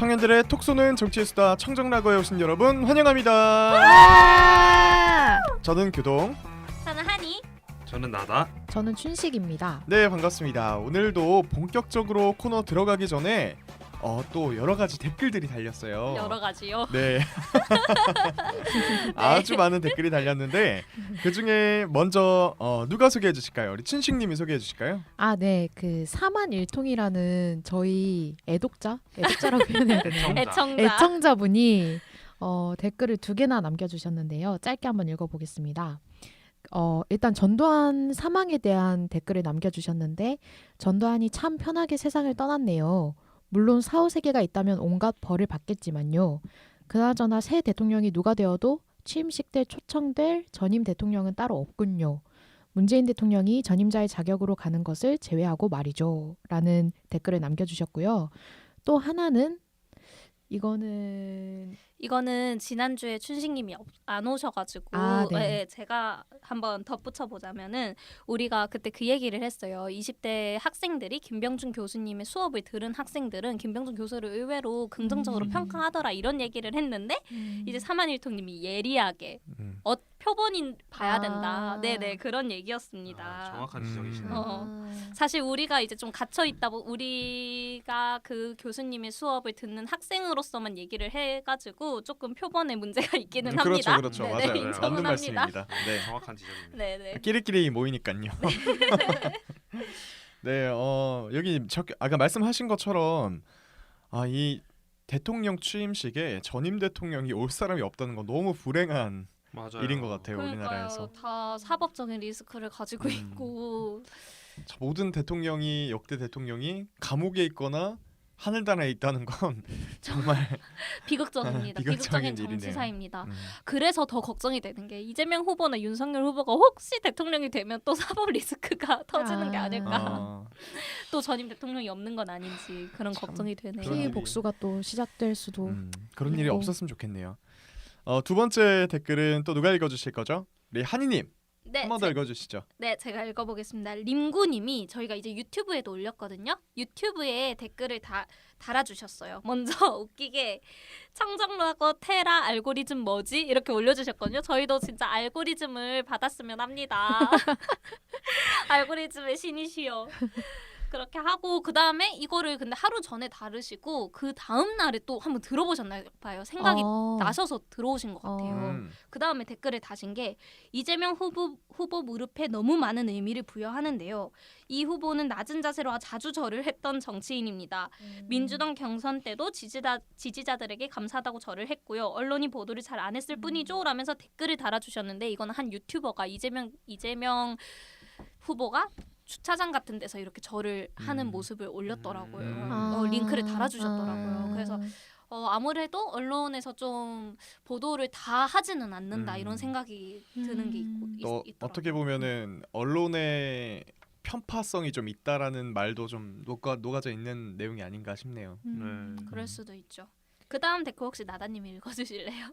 청년들의 톡 쏘는 정치수다 청정라거에 오신 여러분 환영합니다. 저는 교동. 저는 한이. 저는 나다. 저는 춘식입니다. 네, 반갑습니다. 오늘도 본격적으로 코너 들어가기 전에 또 여러 가지 댓글들이 달렸어요. 여러 가지요. 네. 아주 많은 댓글이 달렸는데 그 중에 먼저 누가 소개해 주실까요? 우리 춘식님이 소개해 주실까요? 아, 네. 그 사만일통이라는 저희 애독자라고 표현해야 되나요? 애청자분이 댓글을 2개나 남겨주셨는데요. 짧게 한번 읽어보겠습니다. 일단 전두환 사망에 대한 댓글을 남겨주셨는데 전두환이 참 편하게 세상을 떠났네요. 물론 사후세계가 있다면 온갖 벌을 받겠지만요. 그나저나 새 대통령이 누가 되어도 취임식 때 초청될 전임 대통령은 따로 없군요. 문재인 대통령이 전임자의 자격으로 가는 것을 제외하고 말이죠. 라는 댓글을 남겨주셨고요. 또 하나는 이거는 지난주에 춘식님이 안 오셔가지고 네, 제가 한번 덧붙여 보자면은 우리가 그때 그 얘기를 했어요. 20대 학생들이 김병준 교수님의 수업을 들은 학생들은 김병준 교수를 의외로 긍정적으로 평가하더라 이런 얘기를 했는데 이제 사만일통님이 예리하게 표본인 봐야 된다. 네네 그런 얘기였습니다. 정확한 지적이시네요. 사실 우리가 이제 좀 갇혀 있다 우리가 그 교수님의 수업을 듣는 학생으로서만 얘기를 해가지고 조금 표본에 문제가 있기는 합니다. 그렇죠. 네네, 맞아요. 인정은 맞는 합니다. 말씀입니다. 네. 정확한 지적입니다. 네네. 끼리끼리 모이니까요. 네, 여기 아까 말씀하신 것처럼 이 대통령 취임식에 전임 대통령이 올 사람이 없다는 건 너무 불행한 맞아요. 일인 것 같아요. 우리나라에서. 다 사법적인 리스크를 가지고 있고 모든 대통령이 역대 대통령이 감옥에 있거나 하늘나라에 있다는 건 정말 비극적입니다. 비극적인 일이네요. 정치사입니다. 그래서 더 걱정이 되는 게 이재명 후보나 윤석열 후보가 혹시 대통령이 되면 또 사법 리스크가 터지는 게 아닐까. 또 전임 대통령이 없는 건 아닌지 그런 걱정이 되네요. 피해 복수가 또 시작될 수도. 그런 일이 없었으면 좋겠네요. 두 번째 댓글은 또 누가 읽어주실 거죠? 우리 한이님. 네, 한 번 더 읽어주시죠. 네, 제가 읽어보겠습니다. 림구님이 저희가 이제 유튜브에도 올렸거든요. 유튜브에 댓글을 달아주셨어요. 먼저 웃기게 청정라거 테라 알고리즘 뭐지? 이렇게 올려주셨거든요. 저희도 진짜 알고리즘을 받았으면 합니다. 알고리즘의 신이시여. 그렇게 하고 그 다음에 이거를 근데 하루 전에 다루시고 그 다음 날에 또 한번 들어보셨나 봐요. 생각이 나셔서 들어오신 것 같아요. 그 다음에 댓글을 다신 게 이재명 후보 무릎에 너무 많은 의미를 부여하는데요. 이 후보는 낮은 자세로 자주 절을 했던 정치인입니다. 민주당 경선 때도 지지자들에게 감사하다고 절을 했고요. 언론이 보도를 잘 안 했을 뿐이죠. 라면서 댓글을 달아주셨는데 이거는 한 유튜버가 이재명 후보가 주차장 같은 데서 이렇게 절을 하는 모습을 올렸더라고요. 링크를 달아주셨더라고요. 그래서 아무래도 언론에서 좀 보도를 다 하지는 않는다 이런 생각이 드는 게 있더라고요. 어떻게 보면은 언론의 편파성이 좀 있다라는 말도 좀 녹아져 있는 내용이 아닌가 싶네요. 그럴 수도 있죠. 그 다음 댓글 혹시 나다님이 읽어주실래요?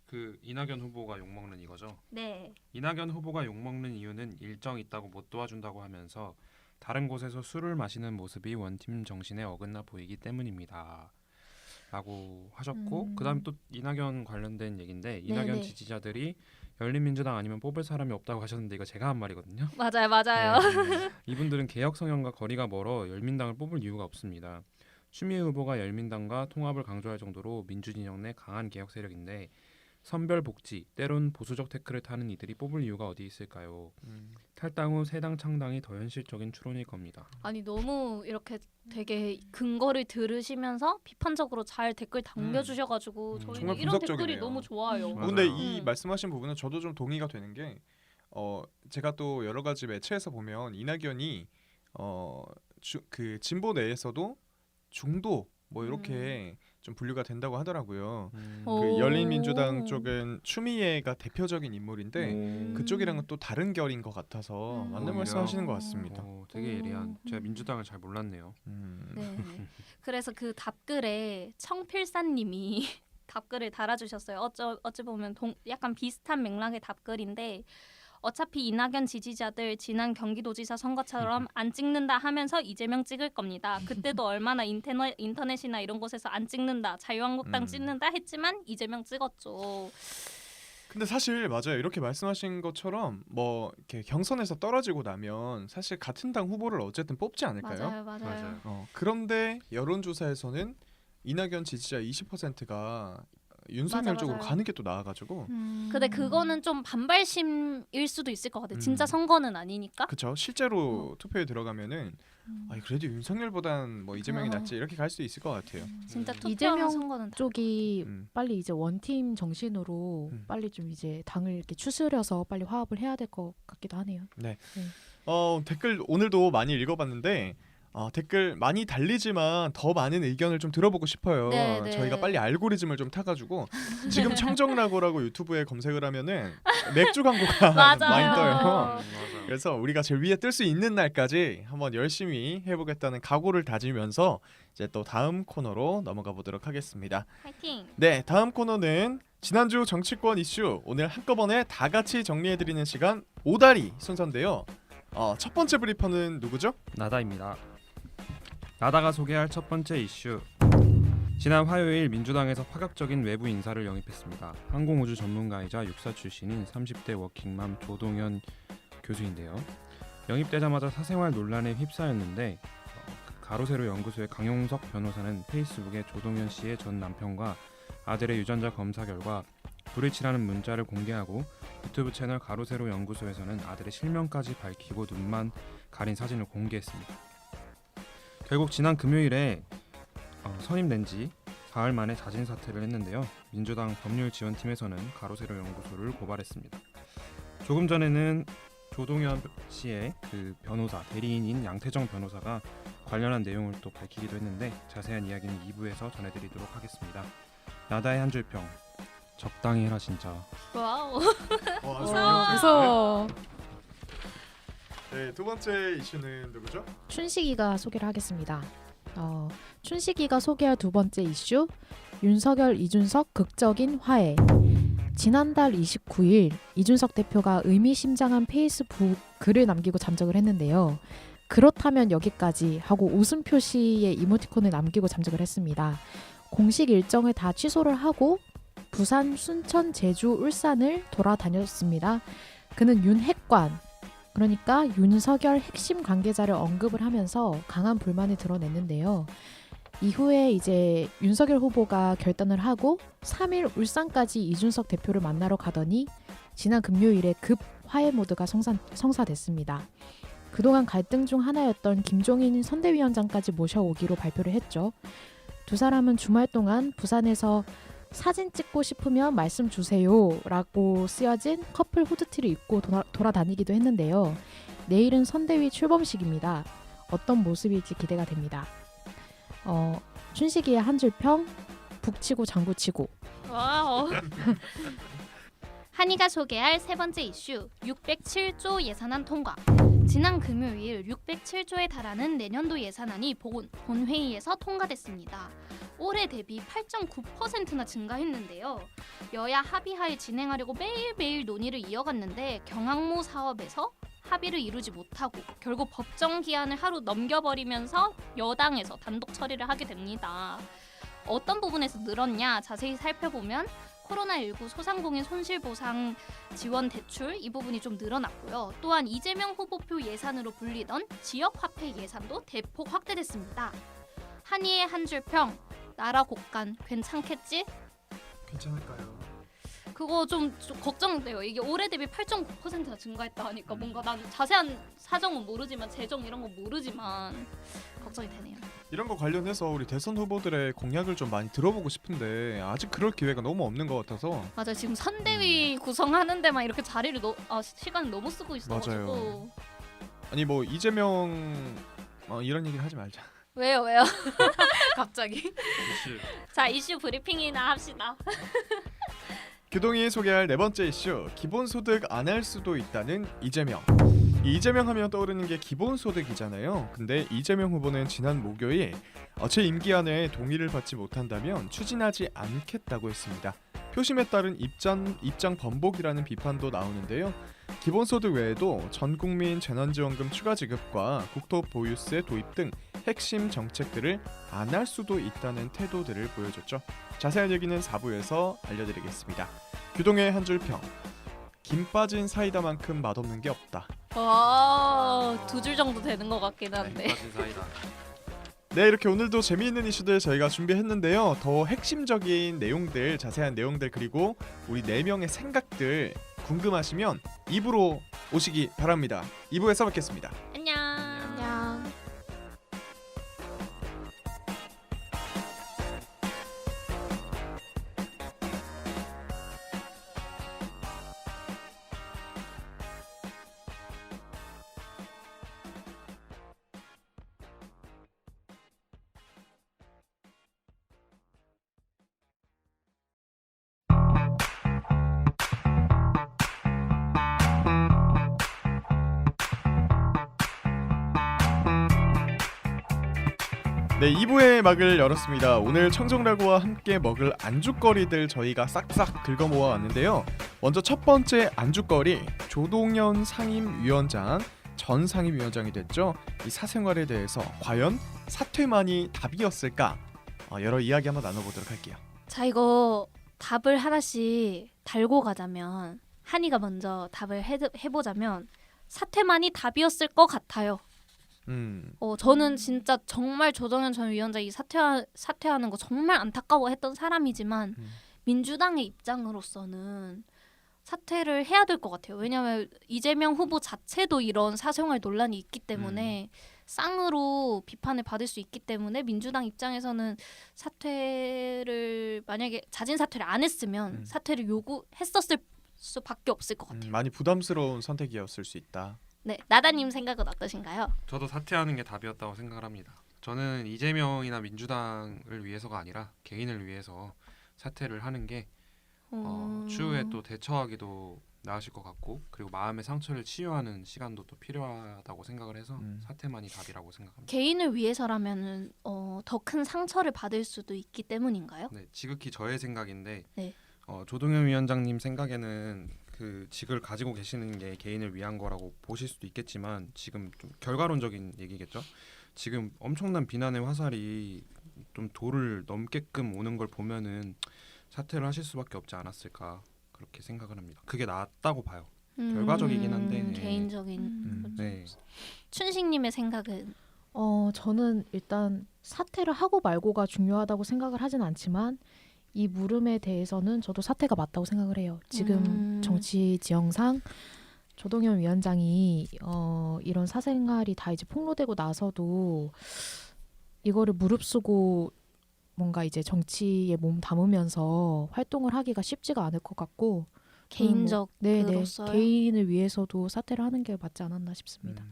그 이낙연 후보가 욕먹는 이거죠. 네. 이낙연 후보가 욕먹는 이유는 일정 있다고 못 도와준다고 하면서 다른 곳에서 술을 마시는 모습이 원팀 정신에 어긋나 보이기 때문입니다. 라고 하셨고 그다음 또 이낙연 관련된 얘기인데 이낙연 네네. 지지자들이 열린민주당 아니면 뽑을 사람이 없다고 하셨는데 이거 제가 한 말이거든요. 맞아요. 이분들은 개혁 성향과 거리가 멀어 열민당을 뽑을 이유가 없습니다. 추미애 후보가 열민당과 통합을 강조할 정도로 민주진영 내 강한 개혁 세력인데 선별 복지, 때론 보수적 태클을 타는 이들이 뽑을 이유가 어디 있을까요? 탈당 후 새 당 창당이 더 현실적인 추론일 겁니다. 아니 너무 이렇게 되게 근거를 들으시면서 비판적으로 잘 댓글 남겨주셔가지고 저희는 정말 이런 댓글이 분석적이네요. 너무 좋아요. 근데 이 말씀하신 부분은 저도 좀 동의가 되는 게 제가 또 여러 가지 매체에서 보면 이낙연이 그 진보 내에서도 중도 뭐 이렇게 좀 분류가 된다고 하더라고요. 그 열린민주당 쪽은 추미애가 대표적인 인물인데 그쪽이랑은 또 다른 결인 것 같아서 맞는 말씀하시는 것 같습니다. 되게 예리한. 제가 민주당을 잘 몰랐네요. 네. 그래서 그 답글에 청필사님이 답글을 달아주셨어요. 어찌 보면 약간 비슷한 맥락의 답글인데 어차피 이낙연 지지자들 지난 경기도지사 선거처럼 안 찍는다 하면서 이재명 찍을 겁니다. 그때도 얼마나 인터넷이나 이런 곳에서 안 찍는다, 자유한국당 찍는다 했지만 이재명 찍었죠. 근데 사실 맞아요. 이렇게 말씀하신 것처럼 뭐 이렇게 경선에서 떨어지고 나면 사실 같은 당 후보를 어쨌든 뽑지 않을까요? 맞아요. 그런데 여론조사에서는 이낙연 지지자 20%가 윤석열 맞아, 쪽으로 맞아요. 가는 게 또 나아가지고 근데 그거는 좀 반발심일 수도 있을 것 같아요. 진짜 선거는 아니니까. 그쵸. 실제로 투표에 들어가면은 아니 그래도 윤석열보단 뭐 이재명이 낫지 이렇게 갈 수 있을 것 같아요. 진짜 투표하는 이재명 선거는 다. 쪽이 음. 빨리 이제 원팀 정신으로 빨리 좀 이제 당을 이렇게 추스려서 빨리 화합을 해야 될 것 같기도 하네요. 댓글 오늘도 많이 읽어봤는데 댓글 많이 달리지만 더 많은 의견을 좀 들어보고 싶어요. 네, 네. 저희가 빨리 알고리즘을 좀 타가지고 지금 청정라고라고 유튜브에 검색을 하면은 맥주 광고가 많이 떠요. 맞아요. 그래서 우리가 제일 위에 뜰 수 있는 날까지 한번 열심히 해보겠다는 각오를 다지면서 이제 또 다음 코너로 넘어가 보도록 하겠습니다. 파이팅. 네, 다음 코너는 지난주 정치권 이슈 오늘 한꺼번에 다 같이 정리해드리는 시간 오다리 순서인데요. 첫 번째 브리퍼는 누구죠? 나다입니다. 나다가 소개할 첫 번째 이슈. 지난 화요일 민주당에서 파격적인 외부 인사를 영입했습니다. 항공우주 전문가이자 육사 출신인 30대 워킹맘 조동현 교수인데요. 영입되자마자 사생활 논란에 휩싸였는데 가로세로 연구소의 강용석 변호사는 페이스북에 조동현 씨의 전 남편과 아들의 유전자 검사 결과 불일치라는 문자를 공개하고 유튜브 채널 가로세로 연구소에서는 아들의 실명까지 밝히고 눈만 가린 사진을 공개했습니다. 결국 지난 금요일에 선임된 지 사흘 만에 자진 사퇴를 했는데요. 민주당 법률지원팀에서는 가로세로 연구소를 고발했습니다. 조금 전에는 조동현 씨의 그 변호사 대리인인 양태정 변호사가 관련한 내용을 또 밝히기도 했는데 자세한 이야기는 2부에서 전해드리도록 하겠습니다. 나다의 한 줄평. 적당히 해라 진짜. 와우. 무서워. 네, 두 번째 이슈는 누구죠? 춘식이가 소개를 하겠습니다. 춘식이가 소개할 두 번째 이슈 윤석열 이준석 극적인 화해. 지난달 29일 이준석 대표가 의미심장한 페이스북 글을 남기고 잠적을 했는데요. 그렇다면 여기까지 하고 웃음 표시의 이모티콘을 남기고 잠적을 했습니다. 공식 일정을 다 취소를 하고 부산, 순천, 제주, 울산을 돌아다녔습니다. 그는 윤핵관, 그러니까 윤석열 핵심 관계자를 언급을 하면서 강한 불만을 드러냈는데요. 이후에 이제 윤석열 후보가 결단을 하고 3일 울산까지 이준석 대표를 만나러 가더니 지난 금요일에 급 화해 모드가 성사됐습니다. 그동안 갈등 중 하나였던 김종인 선대위원장까지 모셔오기로 발표를 했죠. 두 사람은 주말 동안 부산에서 사진 찍고 싶으면 말씀 주세요 라고 쓰여진 커플 후드티를 입고 돌아다니기도 했는데요. 내일은 선대위 출범식입니다. 어떤 모습일지 기대가 됩니다. 춘식이의 한 줄평, 북치고 장구치고. 와우. 한이가 소개할 세 번째 이슈 607조 예산안 통과. 지난 금요일 607조에 달하는 내년도 예산안이 본회의에서 통과됐습니다. 올해 대비 8.9%나 증가했는데요. 여야 합의하에 진행하려고 매일매일 논의를 이어갔는데 경항모 사업에서 합의를 이루지 못하고 결국 법정 기한을 하루 넘겨버리면서 여당에서 단독 처리를 하게 됩니다. 어떤 부분에서 늘었냐 자세히 살펴보면 코로나19 소상공인 손실보상 지원 대출 이 부분이 좀 늘어났고요. 또한 이재명 후보표 예산으로 불리던 지역화폐 예산도 대폭 확대됐습니다. 한이의 한 줄 평, 나라 곳간 괜찮겠지? 괜찮을까요? 그거 좀 걱정돼요. 이게 올해 대비 8.9%나 증가했다 하니까 뭔가 난 자세한 사정은 모르지만 재정 이런 거 모르지만 걱정이 되네요. 이런 거 관련해서 우리 대선 후보들의 공약을 좀 많이 들어보고 싶은데 아직 그럴 기회가 너무 없는 것 같아서. 맞아요. 지금 선대위 구성하는 데만 이렇게 자리를 시간을 너무 쓰고 있어가지고. 맞아요. 아니 뭐 이재명 이런 얘기는 하지 말자. 왜요? 갑자기? 자, 이슈 브리핑이나 합시다. 규동이 소개할 네 번째 이슈 기본소득 안 할 수도 있다는 이재명. 이재명 하면 떠오르는 게 기본소득이잖아요. 근데 이재명 후보는 지난 목요일 제 임기 안에 동의를 받지 못한다면 추진하지 않겠다고 했습니다. 표심에 따른 입장 번복이라는 비판도 나오는데요. 기본소득 외에도 전국민 재난지원금 추가 지급과 국토보유세 도입 등 핵심 정책들을 안 할 수도 있다는 태도들을 보여줬죠. 자세한 얘기는 4부에서 알려드리겠습니다. 규동의 한 줄 평. 김 빠진 사이다만큼 맛없는 게 없다. 두 줄 정도 되는 것 같긴 한데. 빠진 사이다. 네, 이렇게 오늘도 재미있는 이슈들 저희가 준비했는데요. 더 핵심적인 내용들, 자세한 내용들 그리고 우리 4명의 생각들 궁금하시면 2부로 오시기 바랍니다. 2부에서 뵙겠습니다. 안녕. 안녕. 네, 2부의 막을 열었습니다. 오늘 청정라구와 함께 먹을 안주거리들 저희가 싹싹 긁어 모아 왔는데요. 먼저 첫 번째 안주거리, 조동현 상임위원장, 전 상임위원장이 됐죠. 이 사생활에 대해서 과연 사퇴만이 답이었을까? 여러 이야기 한번 나눠보도록 할게요. 자, 이거 답을 하나씩 달고 가자면 한이가 먼저 답을 해보자면 사퇴만이 답이었을 것 같아요. 저는 진짜 정말 조정현 전 위원장이 사퇴하는 거 정말 안타까워했던 사람이지만 민주당의 입장으로서는 사퇴를 해야 될 것 같아요. 왜냐하면 이재명 후보 자체도 이런 사생활 논란이 있기 때문에 쌍으로 비판을 받을 수 있기 때문에 민주당 입장에서는 사퇴를 만약에 자진 사퇴를 안 했으면 사퇴를 요구했었을 수밖에 없을 것 같아요. 많이 부담스러운 선택이었을 수 있다. 네, 나다님 생각은 어떠신가요? 저도 사퇴하는 게 답이었다고 생각을 합니다. 저는 이재명이나 민주당을 위해서가 아니라 개인을 위해서 사퇴를 하는 게 추후에 또 대처하기도 나으실 것 같고 그리고 마음의 상처를 치유하는 시간도 또 필요하다고 생각을 해서 사퇴만이 답이라고 생각합니다. 개인을 위해서라면은 더 큰 상처를 받을 수도 있기 때문인가요? 네, 지극히 저의 생각인데 네. 조동현 위원장님 생각에는 그 직을 가지고 계시는 게 개인을 위한 거라고 보실 수도 있겠지만 지금 좀 결과론적인 얘기겠죠. 지금 엄청난 비난의 화살이 좀 도를 넘게끔 오는 걸 보면은 사퇴를 하실 수밖에 없지 않았을까 그렇게 생각을 합니다. 그게 낫다고 봐요. 결과적이긴 한데 네. 개인적인 네. 춘식님의 생각은 저는 일단 사퇴를 하고 말고가 중요하다고 생각을 하진 않지만 이 물음에 대해서는 저도 사퇴가 맞다고 생각을 해요. 지금 정치 지형상 조동현 위원장이 이런 사생활이 다 이제 폭로되고 나서도 이거를 무릅쓰고 뭔가 이제 정치에 몸 담으면서 활동을 하기가 쉽지가 않을 것 같고 개인적으로서요? 개인을 위해서도 사퇴를 하는 게 맞지 않았나 싶습니다.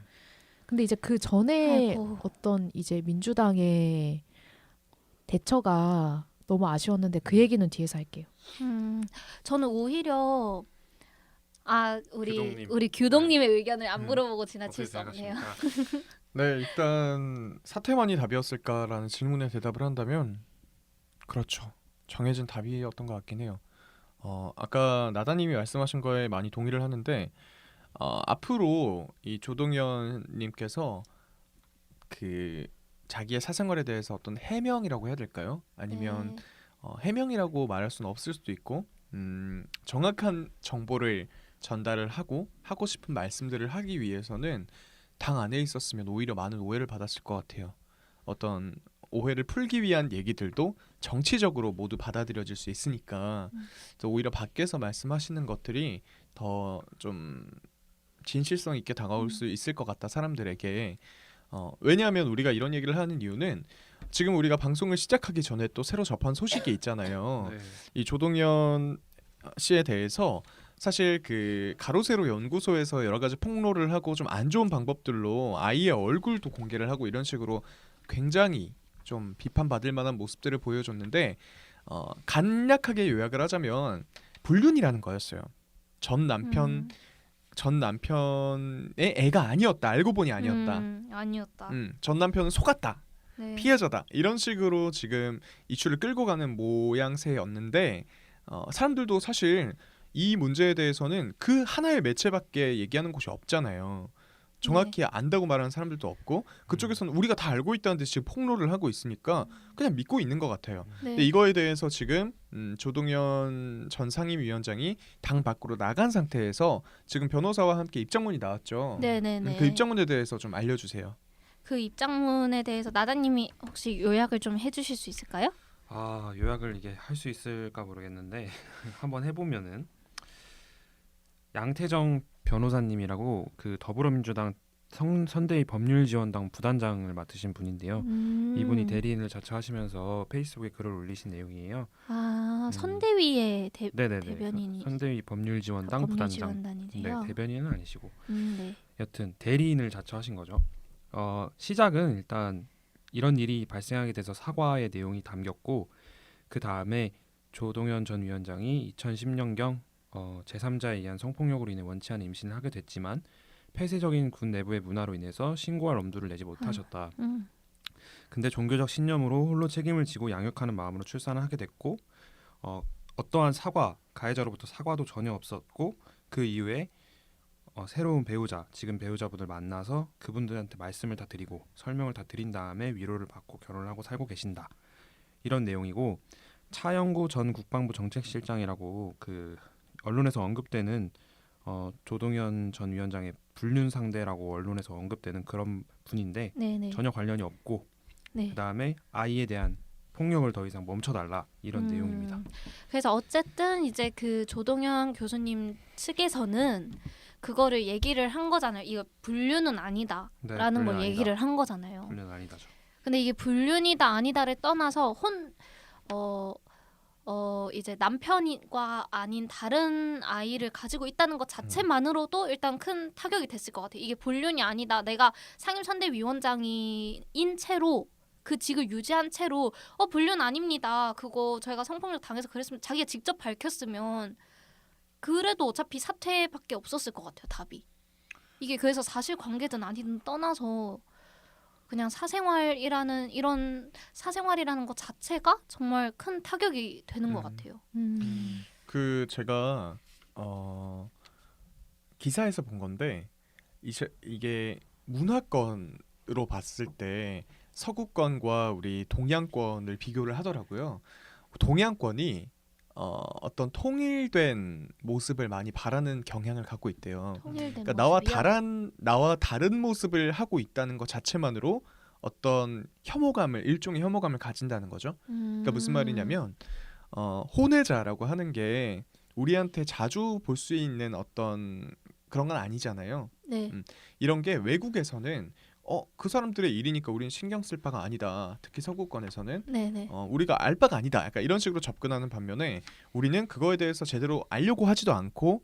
근데 이제 그 전에 어떤 이제 민주당의 대처가 너무 아쉬웠는데 그 얘기는 뒤에서 할게요. 저는 오히려 규동님. 우리 규동님의 의견을 안 물어보고 지나칠 수 없네요. 네, 일단 사퇴만이 답이었을까라는 질문에 대답을 한다면 그렇죠. 정해진 답이었던 것 같긴 해요. 아까 나다님이 말씀하신 거에 많이 동의를 하는데 앞으로 이 조동현님께서 그 자기의 사생활에 대해서 어떤 해명이라고 해야 될까요? 아니면 해명이라고 말할 수는 없을 수도 있고 정확한 정보를 전달을 하고 싶은 말씀들을 하기 위해서는 당 안에 있었으면 오히려 많은 오해를 받았을 것 같아요. 어떤 오해를 풀기 위한 얘기들도 정치적으로 모두 받아들여질 수 있으니까 오히려 밖에서 말씀하시는 것들이 더 좀 진실성 있게 다가올 수 있을 것 같다 사람들에게. 왜냐하면 우리가 이런 얘기를 하는 이유는 지금 우리가 방송을 시작하기 전에 또 새로 접한 소식이 있잖아요. 네. 이 조동현 씨에 대해서 사실 그 가로세로 연구소에서 여러 가지 폭로를 하고 좀 안 좋은 방법들로 아이의 얼굴도 공개를 하고 이런 식으로 굉장히 좀 비판받을 만한 모습들을 보여줬는데 간략하게 요약을 하자면 불륜이라는 거였어요. 전 남편의 애가 아니었다. 알고 보니 아니었다. 아니었다. 전 남편은 속았다. 네. 피해자다. 이런 식으로 지금 이슈를 끌고 가는 모양새였는데 사람들도 사실 이 문제에 대해서는 그 하나의 매체밖에 얘기하는 곳이 없잖아요. 정확히 안다고 말하는 사람들도 없고 그쪽에서는 우리가 다 알고 있다는 듯이 지금 폭로를 하고 있으니까 그냥 믿고 있는 것 같아요. 네. 근데 이거에 대해서 지금 조동현 전 상임위원장이 당 밖으로 나간 상태에서 지금 변호사와 함께 입장문이 나왔죠. 네네네. 그 입장문에 대해서 좀 알려주세요. 그 입장문에 대해서 나다님이 혹시 요약을 좀 해주실 수 있을까요? 요약을 이게 할 수 있을까 모르겠는데 한번 해보면은 양태정 변호사님이라고 그 더불어민주당 선대위 법률지원당 부단장을 맡으신 분인데요. 이분이 대리인을 자처하시면서 페이스북에 글을 올리신 내용이에요. 선대위의 네네네. 대변인이 선대위 법률지원당 부단장. 법률지원단이세요. 네, 대변인은 아니시고. 네. 여튼 대리인을 자처하신 거죠. 시작은 일단 이런 일이 발생하게 돼서 사과의 내용이 담겼고 그 다음에 조동현 전 위원장이 2010년경 제3자에 의한 성폭력으로 인해 원치 않은 임신을 하게 됐지만 폐쇄적인 군 내부의 문화로 인해서 신고할 엄두를 내지 못하셨다. 근데 종교적 신념으로 홀로 책임을 지고 양육하는 마음으로 출산을 하게 됐고 어떠한 사과, 가해자로부터 사과도 전혀 없었고 그 이후에 새로운 배우자, 지금 배우자분을 만나서 그분들한테 말씀을 다 드리고 설명을 다 드린 다음에 위로를 받고 결혼을 하고 살고 계신다. 이런 내용이고 차영구 전 국방부 정책실장이라고 그 언론에서 언급되는 조동현 전 위원장의 불륜 상대라고 언론에서 언급되는 그런 분인데 네네. 전혀 관련이 없고 네. 그다음에 아이에 대한 폭력을 더 이상 멈춰달라 이런 내용입니다. 그래서 어쨌든 이제 그 조동현 교수님 측에서는 그거를 얘기를 한 거잖아요. 이거 불륜은 아니다라는 걸 얘기를 한 거잖아요. 불륜 아니다죠. 근데 이게 불륜이다 아니다를 떠나서 이제 남편과 아닌 다른 아이를 가지고 있다는 것 자체만으로도 일단 큰 타격이 됐을 것 같아요. 이게 불륜이 아니다. 내가 상임선대위원장인 채로 그 직을 유지한 채로 불륜 아닙니다. 그거 저희가 성폭력 당해서 그랬으면 자기가 직접 밝혔으면 그래도 어차피 사퇴밖에 없었을 것 같아요. 답이. 이게 그래서 사실관계든 아니든 떠나서 그냥 사생활이라는 것 자체가 정말 큰 타격이 되는 것 같아요. 그 제가 기사에서 본 건데 이게 문화권으로 봤을 때 서구권과 우리 동양권을 비교를 하더라고요. 동양권이 어떤 통일된 모습을 많이 바라는 경향을 갖고 있대요. 통일된 그러니까 모습이요? 나와 다른 모습을 하고 있다는 것 자체만으로 어떤 일종의 혐오감을 가진다는 거죠. 그러니까 무슨 말이냐면 혼외자라고 하는 게 우리한테 자주 볼 수 있는 어떤 그런 건 아니잖아요. 네. 이런 게 외국에서는 그 사람들의 일이니까 우리는 신경 쓸 바가 아니다. 특히 서구권에서는 네네. 우리가 알 바가 아니다. 약간 이런 식으로 접근하는 반면에 우리는 그거에 대해서 제대로 알려고 하지도 않고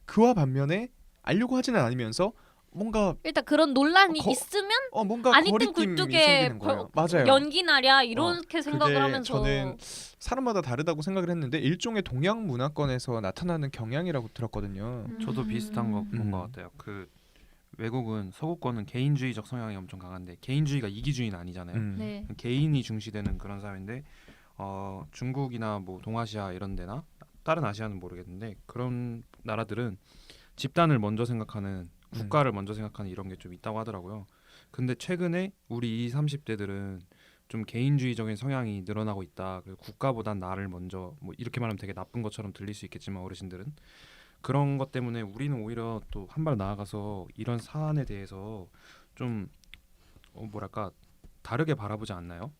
그와 반면에 알려고 하지는 않으면서 뭔가 일단 그런 논란이 있으면 뭔가 아니땐 거리낌이 굴뚝에 생기는 거예요. 맞아요. 연기나랴 이렇게 생각을 그게 하면서 저는 사람마다 다르다고 생각을 했는데 일종의 동양 문화권에서 나타나는 경향이라고 들었거든요. 저도 비슷한 거 본 것 같아요. 그 외국은 서구권은 개인주의적 성향이 엄청 강한데 개인주의가 이기주의는 아니잖아요. 네. 개인이 중시되는 그런 사회인데 중국이나 뭐 동아시아 이런 데나 다른 아시아는 모르겠는데 그런 나라들은 집단을 먼저 생각하는 국가를 먼저 생각하는 이런 게 좀 있다고 하더라고요. 근데 최근에 우리 20, 30대들은 좀 개인주의적인 성향이 늘어나고 있다. 그리고 국가보단 나를 먼저 뭐 이렇게 말하면 되게 나쁜 것처럼 들릴 수 있겠지만 어르신들은 그런 것 때문에 우리는 오히려 또 한 발 나아가서 이런 사안에 대해서 좀 뭐랄까 다르게 바라보지 않나요?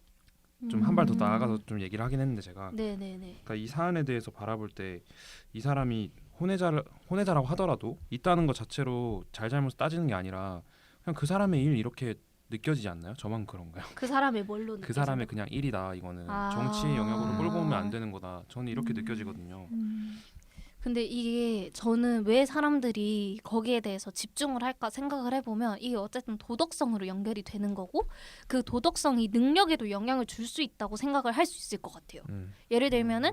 좀 한 발 더 나아가서 좀 얘기를 하긴 했는데 제가 네네네. 그러니까 이 사안에 대해서 바라볼 때 이 사람이 혼외자라고 하더라도 있다는 것 자체로 잘잘못 따지는 게 아니라 그냥 그 사람의 일 이렇게 느껴지지 않나요? 저만 그런가요? 그 사람의 뭘로 그 사람의 그냥 일이다 이거는 정치의 영역으로 몰고 오면 안 되는 거다. 저는 이렇게 느껴지거든요. 근데 이게 저는 왜 사람들이 거기에 대해서 집중을 할까 생각을 해보면 이게 어쨌든 도덕성으로 연결이 되는 거고 그 도덕성이 능력에도 영향을 줄 수 있다고 생각을 할 수 있을 것 같아요. 예를 들면은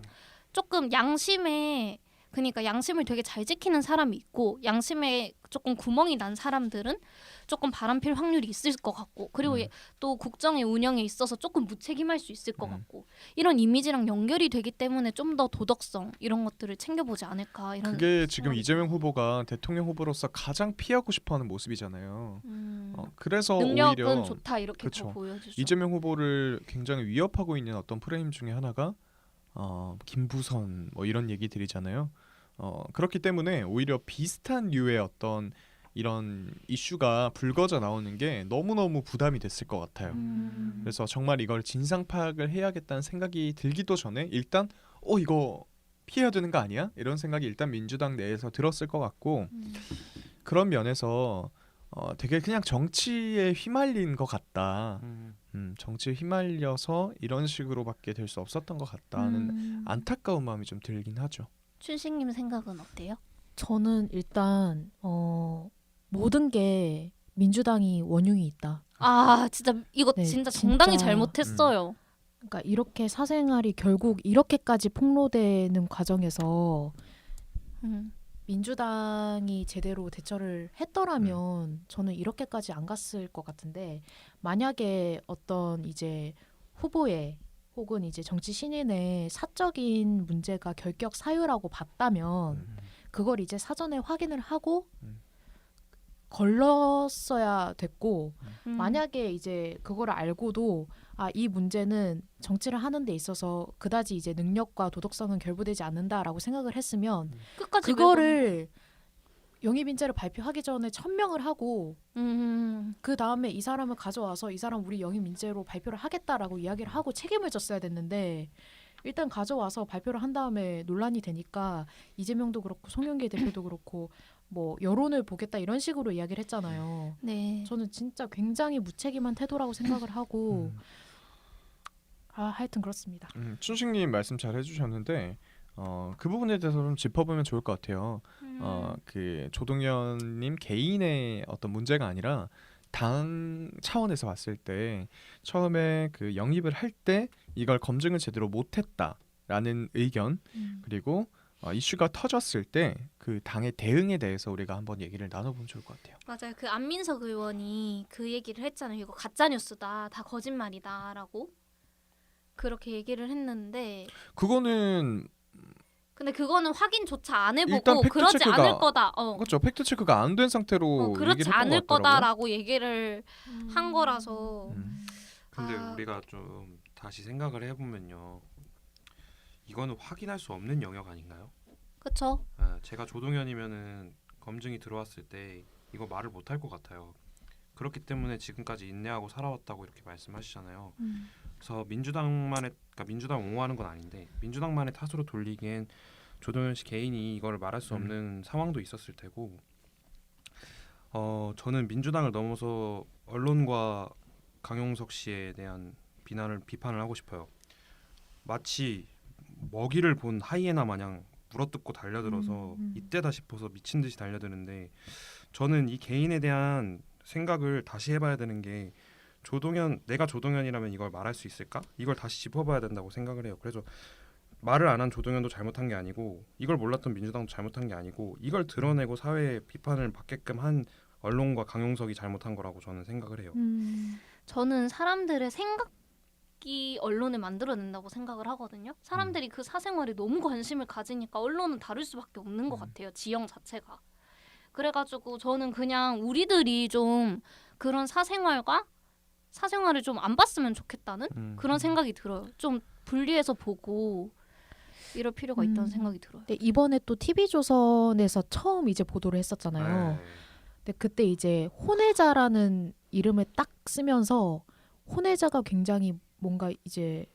조금 양심에 그러니까 양심을 되게 잘 지키는 사람이 있고 양심에 조금 구멍이 난 사람들은 조금 바람필 확률이 있을 것 같고 그리고 또 국정의 운영에 있어서 조금 무책임할 수 있을 것 같고 이런 이미지랑 연결이 되기 때문에 좀 더 도덕성 이런 것들을 챙겨보지 않을까 이런 그게 지금 생각이 이재명 후보가 대통령 후보로서 가장 피하고 싶어하는 모습이잖아요. 그래서 능력은 오히려 좋다 이렇게 그쵸. 더 보여주죠. 이재명 후보를 굉장히 위협하고 있는 어떤 프레임 중에 하나가 김부선 뭐 이런 얘기들이잖아요. 그렇기 때문에 오히려 비슷한 류의 어떤 이런 이슈가 불거져 나오는 게 너무너무 부담이 됐을 것 같아요. 그래서 정말 이걸 진상 파악을 해야겠다는 생각이 들기도 전에 일단 이거 피해야 되는 거 아니야? 이런 생각이 일단 민주당 내에서 들었을 것 같고 그런 면에서 되게 그냥 정치에 휘말린 것 같다. 정치에 휘말려서 이런 식으로밖에 될 수 없었던 것 같다는 안타까운 마음이 좀 들긴 하죠. 춘식님 생각은 어때요? 저는 일단 모든 게 민주당이 원흉이 있다. 아 진짜 이거 네, 진짜 정당이 진짜. 잘못했어요. 그러니까 이렇게 사생활이 결국 이렇게까지 폭로되는 과정에서 민주당이 제대로 대처를 했더라면 저는 이렇게까지 안 갔을 것 같은데 만약에 어떤 이제 후보의 혹은 이제 정치 신인의 사적인 문제가 결격 사유라고 봤다면 그걸 이제 사전에 확인을 하고 걸렀어야 됐고 만약에 이제 그거를 알고도 이 문제는 정치를 하는 데 있어서 그다지 이제 능력과 도덕성은 결부되지 않는다라고 생각을 했으면 끝까지 그거를 영입인재를 발표하기 전에 천명을 하고 그 다음에 이 사람을 가져와서 이 사람 우리 영입인재로 발표를 하겠다라고 이야기를 하고 책임을 졌어야 됐는데 일단 가져와서 발표를 한 다음에 논란이 되니까 이재명도 그렇고 송영길 대표도 그렇고 뭐 여론을 보겠다 이런 식으로 이야기를 했잖아요. 네. 저는 진짜 굉장히 무책임한 태도라고 생각을 하고 하여튼 그렇습니다. 춘식님 말씀 잘 해주셨는데 그 부분에 대해서 좀 짚어보면 좋을 것 같아요. 그 조동현님 개인의 어떤 문제가 아니라 당 차원에서 봤을 때 처음에 그 영입을 할 때 이걸 검증을 제대로 못했다라는 의견 그리고 이슈가 터졌을 때 그 당의 대응에 대해서 우리가 한번 얘기를 나눠보면 좋을 것 같아요. 맞아요. 그 안민석 의원이 그 얘기를 했잖아요. 이거 가짜 뉴스다, 다 거짓말이다라고 그렇게 얘기를 했는데 그거는 근데 그거는 확인조차 안 일단 해보고 팩트 그러지 체크가- 않을 거다. 그렇죠. 팩트 체크가 안 된 상태로 그렇지 얘기를 했던 않을 것 같더라고요. 거다라고 얘기를 한 거라서. 근데 아. 우리가 좀 다시 생각을 해보면요. 이거는 확인할 수 없는 영역 아닌가요? 그렇죠. 제가 조동현이면은 검증이 들어왔을 때 이거 말을 못할 것 같아요. 그렇기 때문에 지금까지 인내하고 살아왔다고 이렇게 말씀하시잖아요. 그래서 그러니까 민주당 옹호하는 건 아닌데 민주당만의 탓으로 돌리기엔 조동현 씨 개인이 이걸 말할 수 없는 상황도 있었을 테고 저는 민주당을 넘어서 언론과 강용석 씨에 대한 비판을 하고 싶어요. 마치 먹이를 본 하이에나 마냥 물어뜯고 달려들어서 이때다 싶어서 미친 듯이 달려드는데 저는 이 개인에 대한 생각을 다시 해봐야 되는 게 내가 조동현이라면 이걸 말할 수 있을까? 이걸 다시 짚어봐야 된다고 생각을 해요. 그래서 말을 안 한 조동현도 잘못한 게 아니고 이걸 몰랐던 민주당도 잘못한 게 아니고 이걸 드러내고 사회의 비판을 받게끔 한 언론과 강용석이 잘못한 거라고 저는 생각을 해요. 저는 사람들의 생각이 언론을 만들어낸다고 생각을 하거든요. 사람들이 그 사생활에 너무 관심을 가지니까 언론은 다룰 수밖에 없는 것 같아요. 지형 자체가. 그래가지고 저는 그냥 우리들이 좀 그런 사생활을 좀 안 봤으면 좋겠다는 그런 생각이 들어요. 좀 분리해서 보고 이럴 필요가 있다는 생각이 들어요. 근데 이번에 또 TV조선에서 처음 이제 보도를 했었잖아요. 네. 근데 그때 이제 혼외자라는 이름을 딱 쓰면서 혼외자가 굉장히 뭔가 이제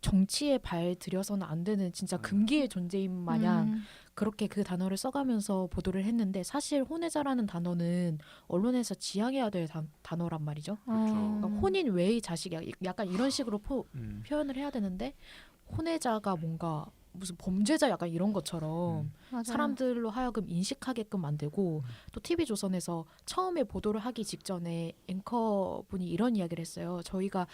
정치에 발 들여서는 안 되는 진짜 금기의 존재인 마냥 그렇게 그 단어를 써가면서 보도를 했는데 사실 혼외자라는 단어는 언론에서 지양해야 될 단어란 말이죠. 그러니까 혼인 외의 자식 약간 이런 식으로 표현을 해야 되는데 혼외자가 뭔가 무슨 범죄자 약간 이런 것처럼 맞아요. 사람들로 하여금 인식하게끔 만들고 또 TV조선에서 처음에 보도를 하기 직전에 앵커분이 이런 이야기를 했어요. 저희가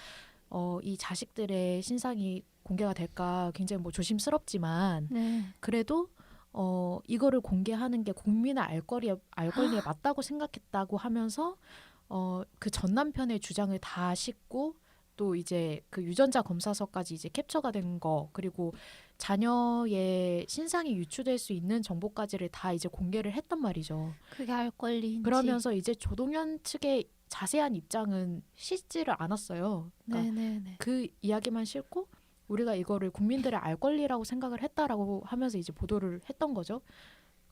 이 자식들의 신상이 공개가 될까 굉장히 뭐 조심스럽지만 네. 그래도 이거를 공개하는 게 국민의 알 권리에 맞다고 생각했다고 하면서 그 전 남편의 주장을 다 싣고 또 이제 그 유전자 검사서까지 이제 캡처가 된 거 그리고 자녀의 신상이 유출될 수 있는 정보까지를 다 이제 공개를 했단 말이죠. 그게 알 권리인지. 그러면서 이제 조동현 측의 자세한 입장은 싣지를 않았어요. 그러니까 네네네. 그 이야기만 싣고 우리가 이거를 국민들의 알 권리라고 생각을 했다라고 하면서 이제 보도를 했던 거죠.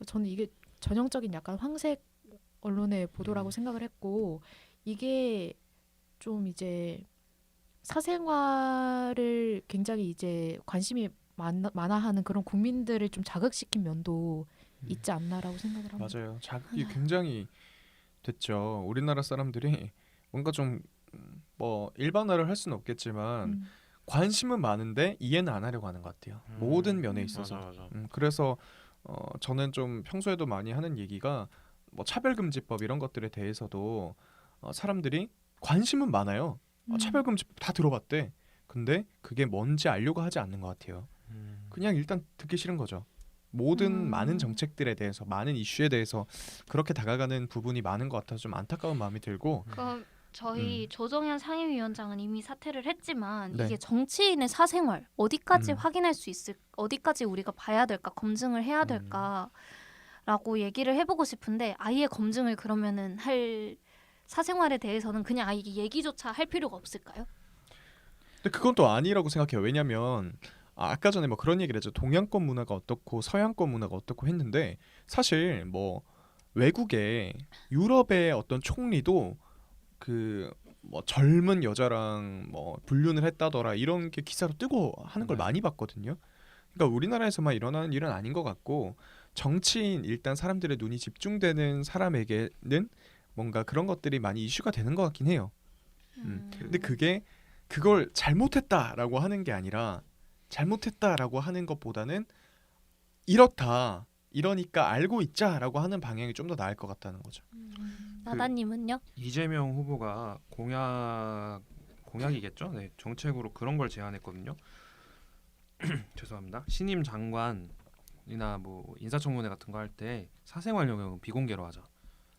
저는 이게 전형적인 약간 황색 언론의 보도라고 생각을 했고 이게 좀 이제 사생활을 굉장히 이제 관심이 많아하는 그런 국민들을 좀 자극시킨 면도 있지 않나라고 생각을 합니다. 맞아요. 자극이 굉장히 됐죠. 우리나라 사람들이 뭔가 좀 뭐 일반화를 할 수는 없겠지만 관심은 많은데 이해는 안 하려고 하는 것 같아요. 모든 면에 있어서. 맞아. 그래서 저는 좀 평소에도 많이 하는 얘기가 뭐 차별금지법 이런 것들에 대해서도 사람들이 관심은 많아요. 차별금지법 다 들어봤대. 근데 그게 뭔지 알려고 하지 않는 것 같아요. 그냥 일단 듣기 싫은 거죠. 모든 많은 정책들에 대해서 많은 이슈에 대해서 그렇게 다가가는 부분이 많은 것 같아서 좀 안타까운 마음이 들고 그럼 저희 조정현 상임위원장은 이미 사퇴를 했지만 네. 이게 정치인의 사생활 어디까지 음. 확인할 수 있을 어디까지 우리가 봐야 될까 검증을 해야 될까라고 얘기를 해보고 싶은데 아예 검증을 그러면은 할 사생활에 대해서는 그냥 아예 얘기조차 할 필요가 없을까요? 근데 그건 또 아니라고 생각해요. 왜냐하면 아까 전에 뭐 그런 얘기를 했죠. 동양권 문화가 어떻고 서양권 문화가 어떻고 했는데 사실 뭐 외국의 유럽의 어떤 총리도 그 뭐 젊은 여자랑 뭐 불륜을 했다더라 이런 게 기사로 뜨고 하는 걸 많이 봤거든요. 그러니까 우리나라에서만 일어나는 일은 아닌 것 같고 정치인 일단 사람들의 눈이 집중되는 사람에게는 뭔가 그런 것들이 많이 이슈가 되는 것 같긴 해요. 근데 그걸 잘못했다라고 하는 게 아니라 잘못했다라고 하는 것보다는 이렇다 이러니까 알고 있자라고 하는 방향이 좀 더 나을 것 같다는 거죠. 나다님은요? 이재명 후보가 공약이겠죠? 네, 정책으로 그런 걸 제안했거든요. 죄송합니다. 신임 장관이나 뭐 인사청문회 같은 거 할 때 사생활 영역은 비공개로 하자.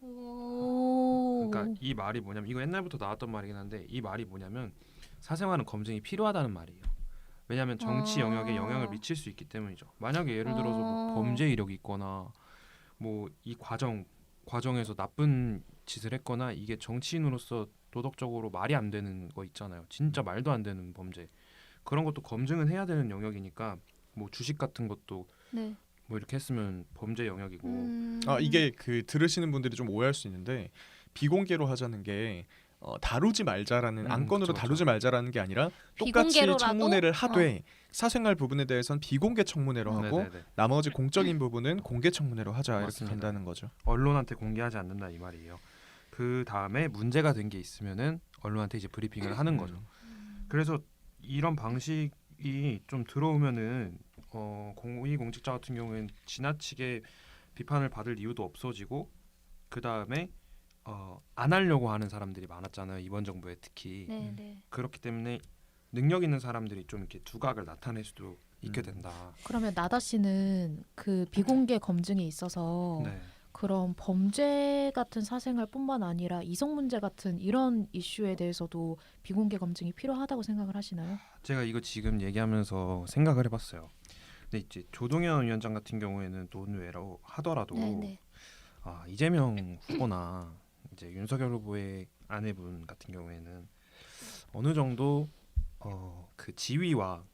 그러니까 이 말이 뭐냐면 이거 옛날부터 나왔던 말이긴 한데 이 말이 뭐냐면 사생활은 검증이 필요하다는 말이에요. 왜냐하면 정치 영역에 영향을 미칠 수 있기 때문이죠. 만약에 예를 들어서 뭐 범죄 이력이 있거나 뭐 이 과정에서 나쁜 짓을 했거나 이게 정치인으로서 도덕적으로 말이 안 되는 거 있잖아요. 진짜 말도 안 되는 범죄. 그런 것도 검증은 해야 되는 영역이니까 뭐 주식 같은 것도 네. 뭐 이렇게 했으면 범죄 영역이고 이게 그 들으시는 분들이 좀 오해할 수 있는데 비공개로 하자는 게 다루지 말자라는 안건으로 그쵸. 다루지 말자라는 게 아니라 똑같이 비공개로라도? 청문회를 하되 사생활 부분에 대해서는 비공개 청문회로 하고 네네네. 나머지 공적인 부분은 공개 청문회로 하자 이렇게 맞습니다. 된다는 거죠. 언론한테 공개하지 않는다 이 말이에요. 그 다음에 문제가 된 게 있으면은 언론한테 이제 브리핑을 하는 거죠. 그래서 이런 방식이 좀 들어오면은 고위공직자 같은 경우에는 지나치게 비판을 받을 이유도 없어지고 그 다음에 안 하려고 하는 사람들이 많았잖아요. 이번 정부에 특히. 네. 그렇기 때문에 능력 있는 사람들이 좀 이렇게 두각을 나타낼 수도 있게 된다. 그러면 나다 씨는 그 비공개 검증에 있어서 네. 그런 범죄 같은 사생활뿐만 아니라 이성 문제 같은 이런 이슈에 대해서도 비공개 검증이 필요하다고 생각을 하시나요? 제가 이거 지금 얘기하면서 생각을 해봤어요. 근데 이제 조동현 위원장 같은 경우에는 논외로 하더라도 네. 이재명 후보나 이제 윤석열 후보의 아내분 같은 경우에는 어느 정도 그 지위와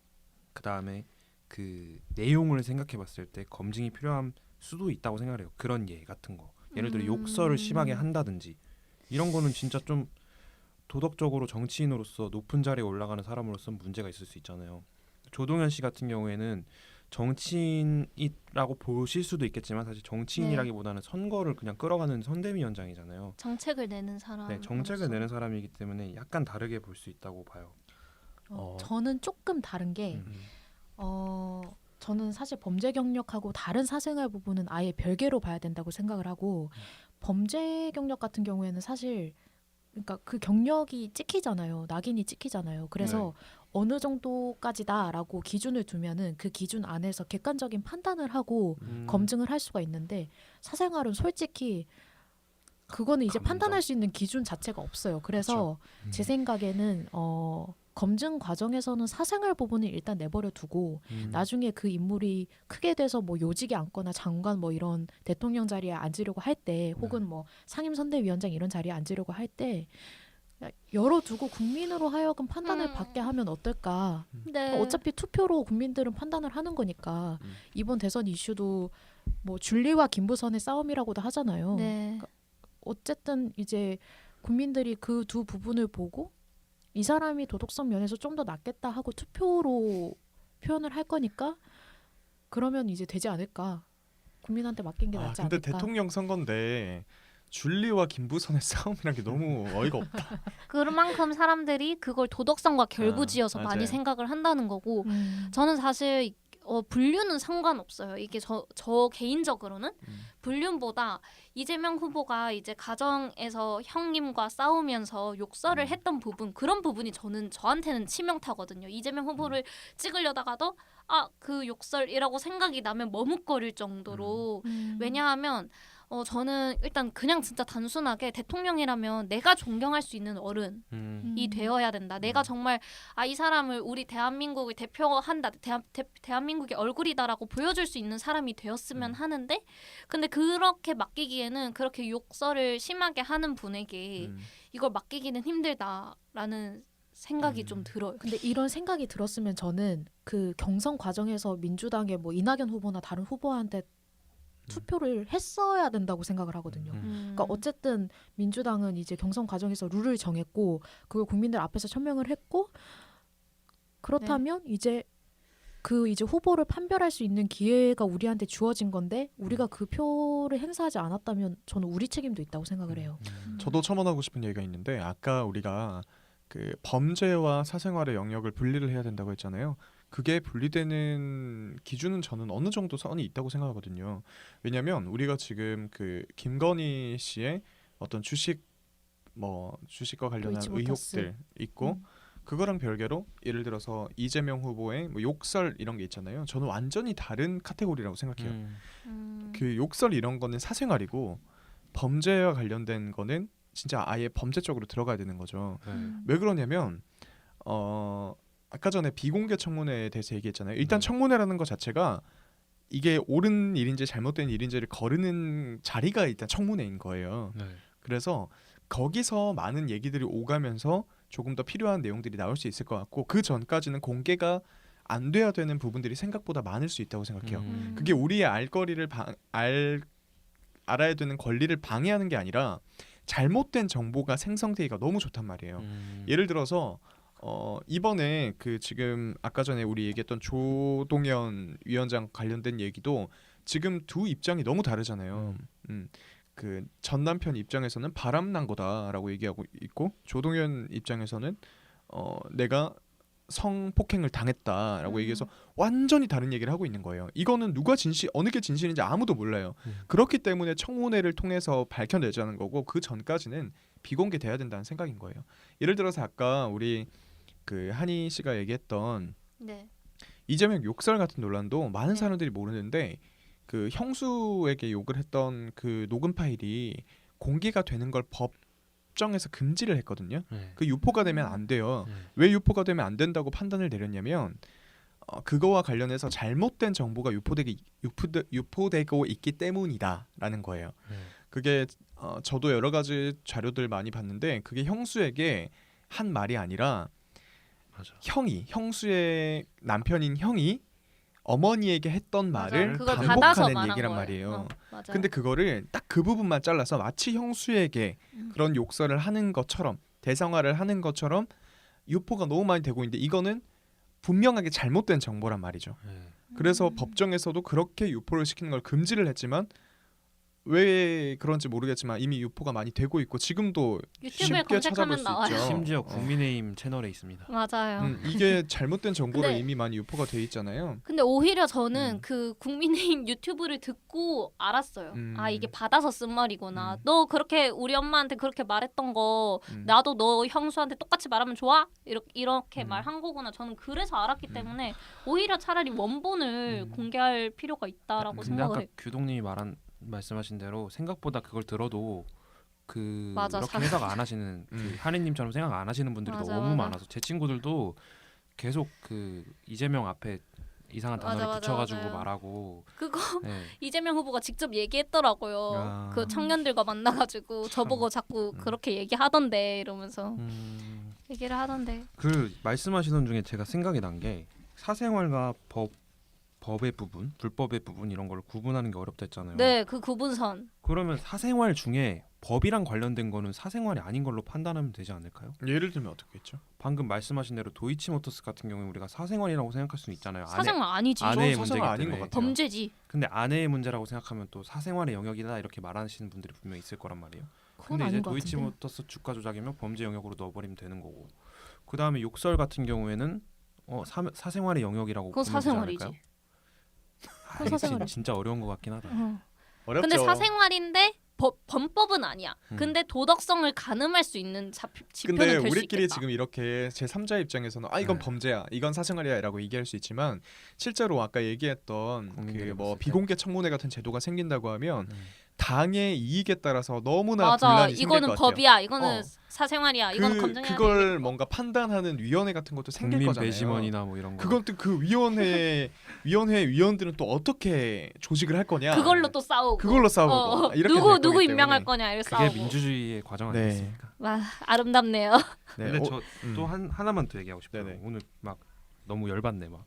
그 다음에 그 내용을 생각해봤을 때 검증이 필요한 수도 있다고 생각해요. 그런 예 같은 거, 예를 들어 욕설을 심하게 한다든지 이런 거는 진짜 좀 도덕적으로 정치인으로서 높은 자리에 올라가는 사람으로서 문제가 있을 수 있잖아요. 조동현 씨 같은 경우에는 정치인이라고 보실 수도 있겠지만 사실 정치인이라기보다는 선거를 그냥 끌어가는 선대위원장이잖아요. 정책을 내는 사람. 네, 정책을 내는 사람이기 때문에 약간 다르게 볼 수 있다고 봐요. 저는 조금 다른 게 저는 사실 범죄 경력하고 다른 사생활 부분은 아예 별개로 봐야 된다고 생각을 하고 범죄 경력 같은 경우에는 사실 그러니까 그 경력이 찍히잖아요. 낙인이 찍히잖아요. 그래서 어느 정도까지다라고 기준을 두면은 그 기준 안에서 객관적인 판단을 하고 검증을 할 수가 있는데 사생활은 솔직히 그거는 이제 판단할 수 있는 기준 자체가 없어요. 그래서 제 생각에는 검증 과정에서는 사생활 부분을 일단 내버려 두고 나중에 그 인물이 크게 돼서 뭐 요직에 앉거나 장관 뭐 이런 대통령 자리에 앉으려고 할 때 혹은 뭐 상임선대위원장 이런 자리에 앉으려고 할 때 열어두고 국민으로 하여금 판단을 받게 하면 어떨까. 네. 어차피 투표로 국민들은 판단을 하는 거니까 이번 대선 이슈도 뭐 줄리와 김부선의 싸움이라고도 하잖아요. 네. 어쨌든 이제 국민들이 그 두 부분을 보고 이 사람이 도덕성 면에서 좀 더 낫겠다 하고 투표로 표현을 할 거니까 그러면 이제 되지 않을까. 국민한테 맡긴 게 낫지 근데 않을까. 대통령 선거인데 줄리와 김부선의 싸움이란 게 너무 어이가 없다. 그만큼 사람들이 그걸 도덕성과 결부지어서 많이 맞아요. 생각을 한다는 거고 저는 사실 분류는 상관없어요. 이게 저 개인적으로는 분류보다 이재명 후보가 이제 가정에서 형님과 싸우면서 욕설을 했던 부분 그런 부분이 저한테는 치명타거든요. 이재명 후보를 찍으려다가도 그 욕설이라고 생각이 나면 머뭇거릴 정도로 왜냐하면 저는 일단 그냥 진짜 단순하게 대통령이라면 내가 존경할 수 있는 어른이 되어야 된다. 내가 정말 이 사람을 우리 대한민국을 대표한다. 대한민국의 얼굴이다라고 보여줄 수 있는 사람이 되었으면 하는데 근데 그렇게 맡기기에는 그렇게 욕설을 심하게 하는 분에게 이걸 맡기기는 힘들다라는 생각이 좀 들어요. 근데 이런 생각이 들었으면 저는 그 경선 과정에서 민주당의 뭐 이낙연 후보나 다른 후보한테 투표를 했어야 된다고 생각을 하거든요. 그러니까 어쨌든 민주당은 이제 경선 과정에서 룰을 정했고 그걸 국민들 앞에서 천명을 했고 그렇다면 이제 후보를 판별할 수 있는 기회가 우리한테 주어진 건데 우리가 그 표를 행사하지 않았다면 저는 우리 책임도 있다고 생각을 해요. 저도 첨언하고 싶은 얘기가 있는데 아까 우리가 그 범죄와 사생활의 영역을 분리를 해야 된다고 했잖아요. 그게 분리되는 기준은 저는 어느 정도 선이 있다고 생각하거든요. 왜냐하면 우리가 지금 그 김건희 씨의 어떤 주식과 관련한 의혹들 있고 그거랑 별개로 예를 들어서 이재명 후보의 뭐 욕설 이런 게 있잖아요. 저는 완전히 다른 카테고리라고 생각해요. 그 욕설 이런 거는 사생활이고 범죄와 관련된 거는 진짜 아예 범죄 쪽으로 들어가야 되는 거죠. 왜 그러냐면 아까 전에 비공개 청문회에 대해서 얘기했잖아요. 일단 청문회라는 것 자체가 이게 옳은 일인지 잘못된 일인지를 거르는 자리가 일단 청문회인 거예요. 그래서 거기서 많은 얘기들이 오가면서 조금 더 필요한 내용들이 나올 수 있을 것 같고 그 전까지는 공개가 안 돼야 되는 부분들이 생각보다 많을 수 있다고 생각해요. 그게 우리의 알아야 되는 권리를 방해하는 게 아니라 잘못된 정보가 생성되기가 너무 좋단 말이에요. 예를 들어서 이번에 그 지금 아까 전에 우리 얘기했던 조동현 위원장 관련된 얘기도 지금 두 입장이 너무 다르잖아요. 그 전 남편 입장에서는 바람난 거다라고 얘기하고 있고 조동현 입장에서는 내가 성폭행을 당했다라고 얘기해서 완전히 다른 얘기를 하고 있는 거예요. 이거는 어느 게 진실인지 아무도 몰라요. 그렇기 때문에 청문회를 통해서 밝혀내자는 거고 그 전까지는 비공개돼야 된다는 생각인 거예요. 예를 들어서 아까 우리 그 한희 씨가 얘기했던 이재명 욕설 같은 논란도 많은 사람들이 모르는데 그 형수에게 욕을 했던 그 녹음 파일이 공개가 되는 걸 법정에서 금지를 했거든요. 그 유포가 되면 안 돼요. 왜 유포가 되면 안 된다고 판단을 내렸냐면 그거와 관련해서 잘못된 정보가 유포되고 있기 때문이다라는 거예요. 그게 저도 여러 가지 자료들 많이 봤는데 그게 형수에게 한 말이 아니라 형수의 남편인 형이 어머니에게 했던 말을 반복하는 얘기란 말이에요. 근데 그거를 딱 그 부분만 잘라서 마치 형수에게 그런 욕설을 하는 것처럼 대상화를 하는 것처럼 유포가 너무 많이 되고 있는데 이거는 분명하게 잘못된 정보란 말이죠. 그래서 법정에서도 그렇게 유포를 시키는 걸 금지를 했지만 왜 그런지 모르겠지만 이미 유포가 많이 되고 있고 지금도 유튜브에 쉽게 찾아볼 검색하면 수 나와요. 있죠. 심지어 국민의힘 채널에 있습니다. 맞아요. 이게 잘못된 정보로 근데- 이미 많이 유포가 돼 있잖아요. 근데 오히려 저는 음. 그 국민의힘 유튜브를 듣고 알았어요. 음. 아 이게 받아서 쓴 말이구나. 음. 너 그렇게 우리 엄마한테 그렇게 말했던 거 나도 너 형수한테 똑같이 말하면 좋아? 이렇게 말한 거구나. 저는 그래서 알았기 때문에 오히려 차라리 원본을 공개할 필요가 있다라고 근데 생각을 아까 해요. 규동님이 말씀하신 대로 생각보다 그걸 들어도 맞아, 그렇게 해석 안 하시는 그 한이님처럼 생각 안 하시는 분들이 맞아, 너무 맞아. 많아서 제 친구들도 계속 그 이재명 앞에 이상한 맞아, 단어를 맞아, 붙여가지고 맞아요. 말하고 그거 네. 이재명 후보가 직접 얘기했더라고요. 아. 그 청년들과 만나가지고 저보고 자꾸 그렇게 얘기하던데 이러면서 얘기를 하던데. 그 말씀하시던 중에 제가 생각이 난 게 사생활과 법의 부분, 불법의 부분 이런 걸 구분하는 게 어렵다 했잖아요. 네, 그 구분선. 그러면 사생활 중에 법이랑 관련된 거는 사생활이 아닌 걸로 판단하면 되지 않을까요? 예를 들면 어떻겠죠? 방금 말씀하신 대로 도이치모터스 같은 경우에 우리가 사생활이라고 생각할 수는 있잖아요. 사생활 아니지. 아내의 저 문제이기 사생활 아닌 때문에. 것 같아요. 범죄지. 근데 아내의 문제라고 생각하면 또 사생활의 영역이다 이렇게 말하시는 분들이 분명 있을 거란 말이에요. 그건 근데 이제 아닌 것 같은데. 도이치모터스 주가 조작이면 범죄 영역으로 넣어버리면 되는 거고. 그 다음에 욕설 같은 경우에는 사생활의 영역이라고 그건 보면 되지 사생활이지. 않을까요? 그건 이게 사생활이지. 진짜 어려운 것 같긴 하다. 어렵죠. 근데 사생활인데 범법은 아니야. 근데 도덕성을 가늠할 수 있는 지표는 근데 될 수 우리끼리 있겠다. 지금 이렇게 제 3자 입장에서는 이건 네. 범죄야, 이건 사생활이야라고 얘기할 수 있지만 실제로 아까 얘기했던 국민들이 그 뭐 봤을 때. 비공개 청문회 같은 제도가 생긴다고 하면 당의 이익에 따라서 너무나 맞아. 분란이 생길 이거는 것 같아요. 법이야. 이거는 어. 사생활이야. 이건 검증해야 그걸 되겠다. 뭔가 판단하는 위원회 같은 것도 생길 국민 거잖아요. 배심원이나 뭐 이런 거. 그건 또 그 위원회 위원들은 또 어떻게 조직을 할 거냐? 그걸로 또 싸우고. 그걸로 싸우고 이렇게 될 누구 거기 누구 때문에. 임명할 거냐 이렇게 그게 싸우고. 민주주의의 과정 네. 아니겠습니까? 와, 아름답네요. 네, 근데 어, 저 또 하나만 더 얘기하고 싶어요. 네네. 오늘 막 너무 열받네 막.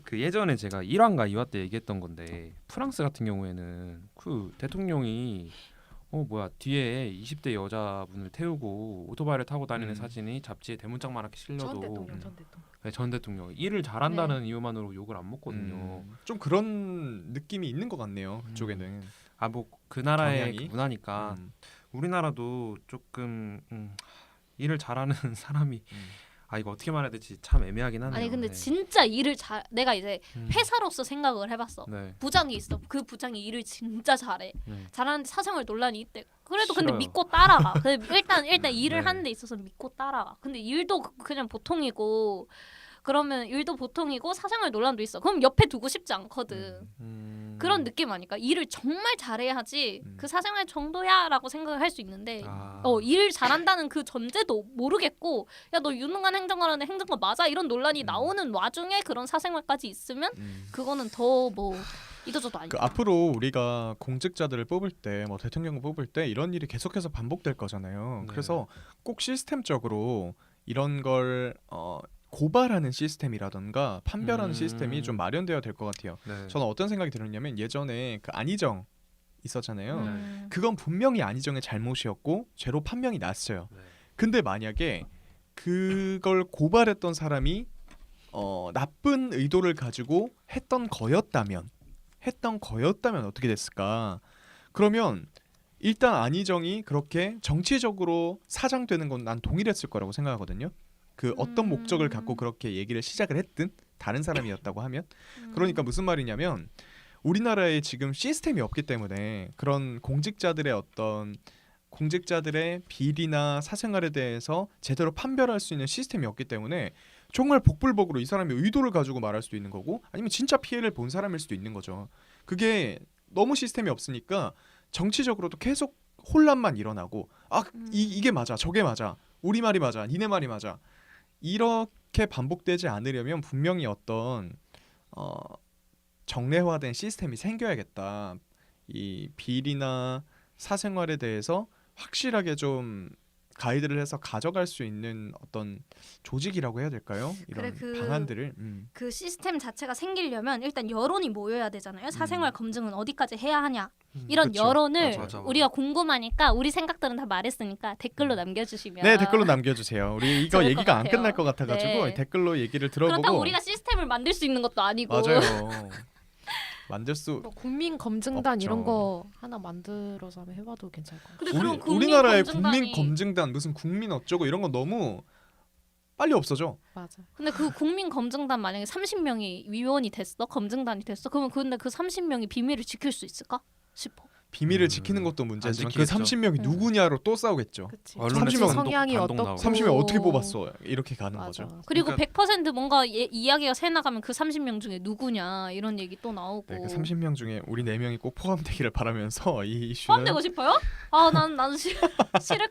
그 예전에 제가 1화인가 2화 때 얘기했던 건데 프랑스 같은 경우에는 그 대통령이 뒤에 20대 여자분을 태우고 오토바이를 타고 다니는 사진이 잡지에 대문짝만하게 실려도 전 대통령 일을 잘한다는 이유만으로 욕을 안 먹거든요. 좀 그런 느낌이 있는 것 같네요. 그쪽에는. 뭐 그 나라의 경향이? 그 문화니까 음. 우리나라도 조금 일을 잘하는 사람이 이거 어떻게 말해야 될지 참 애매하긴 하네요. 아니 근데 네. 진짜 일을 내가 이제 음. 회사로서 생각을 해봤어. 네. 부장이 있어. 그 부장이 일을 진짜 잘해. 네. 잘하는데 사생활 논란이 있대. 그래도 근데 싫어요. 믿고 따라가. 근데 일단 일을 네. 하는 데 있어서 믿고 따라가. 근데 일도 그냥 보통이고 그러면 일도 보통이고 사생활 논란도 있어. 그럼 옆에 두고 싶지 않거든. 그런 느낌 아닐까? 일을 정말 잘해야지 그 사생활 정도야라고 생각을 할 수 있는데 일 잘한다는 그 전제도 모르겠고 야 너 유능한 행정관 하는데 행정관 맞아? 이런 논란이 나오는 와중에 그런 사생활까지 있으면 그거는 더 뭐 이도저도 아니다. 그 앞으로 우리가 공직자들을 뽑을 때, 뭐 대통령을 뽑을 때 이런 일이 계속해서 반복될 거잖아요. 네. 그래서 꼭 시스템적으로 이런 걸 고발하는 시스템이라던가 판별하는 시스템이 좀 마련되어야 될 것 같아요. 네. 저는 어떤 생각이 들었냐면 예전에 그 안희정 있었잖아요. 음. 그건 분명히 안희정의 잘못이었고 죄로 판명이 났어요. 네. 근데 만약에 그걸 고발했던 사람이 나쁜 의도를 가지고 했던 거였다면 어떻게 됐을까? 그러면 일단 안희정이 그렇게 정치적으로 사장되는 건 난 동일했을 거라고 생각하거든요. 그 어떤 목적을 갖고 그렇게 얘기를 시작을 했든 다른 사람이었다고 하면 그러니까 무슨 말이냐면 우리나라에 지금 시스템이 없기 때문에 그런 공직자들의 비리나 사생활에 대해서 제대로 판별할 수 있는 시스템이 없기 때문에 정말 복불복으로 이 사람이 의도를 가지고 말할 수도 있는 거고 아니면 진짜 피해를 본 사람일 수도 있는 거죠. 그게 너무 시스템이 없으니까 정치적으로도 계속 혼란만 일어나고 이게 맞아 저게 맞아 우리 말이 맞아 니네 말이 맞아 이렇게 반복되지 않으려면 분명히 어떤 정례화된 시스템이 생겨야겠다. 이 비리나 사생활에 대해서 확실하게 좀 가이드를 해서 가져갈 수 있는 어떤 조직이라고 해야 될까요? 이런 그래, 방안들을 그 시스템 자체가 생기려면 일단 여론이 모여야 되잖아요. 사생활 검증은 어디까지 해야 하냐. 이런 그쵸. 여론을 맞아. 우리가 궁금하니까 우리 생각들은 다 말했으니까 댓글로 남겨주시면 네 댓글로 남겨주세요. 우리 이거 좋을 것 얘기가 안 같아요. 끝날 것 같아가지고 네. 댓글로 얘기를 그렇다고 들어보고 우리가 시스템을 만들 수 있는 것도 아니고 맞아요. 만들 수 뭐 국민 검증단 없죠. 이런 거 하나 만들어서 한번 해봐도 괜찮을 것 같아요. 근데 그럼 우리나라의 국민검증단이- 국민 검증단 무슨 국민 어쩌고 이런 건 너무 빨리 없어져. 맞아. 근데 그 국민 검증단 만약에 30명이 위원이 됐어, 검증단이 됐어. 그러면 근데 그 30명이 비밀을 지킬 수 있을까 싶어. 비밀을 지키는 것도 문제지만 안 그 지키겠죠. 30명이 누구냐로 또 싸우겠죠. 그치. 언론에서 정치 반독, 성향이 반독 어떻고 나오고. 30명 어떻게 뽑았어? 이렇게 가는 맞아. 거죠. 그리고 그러니까- 100% 뭔가 이야기가 새 나가면 그 30명 중에 누구냐 이런 얘기 또 나오고. 네, 그 30명 중에 우리 4명이 꼭 포함되기를 바라면서 이 이슈는 포함되고 싶어요? 아, 난 싫을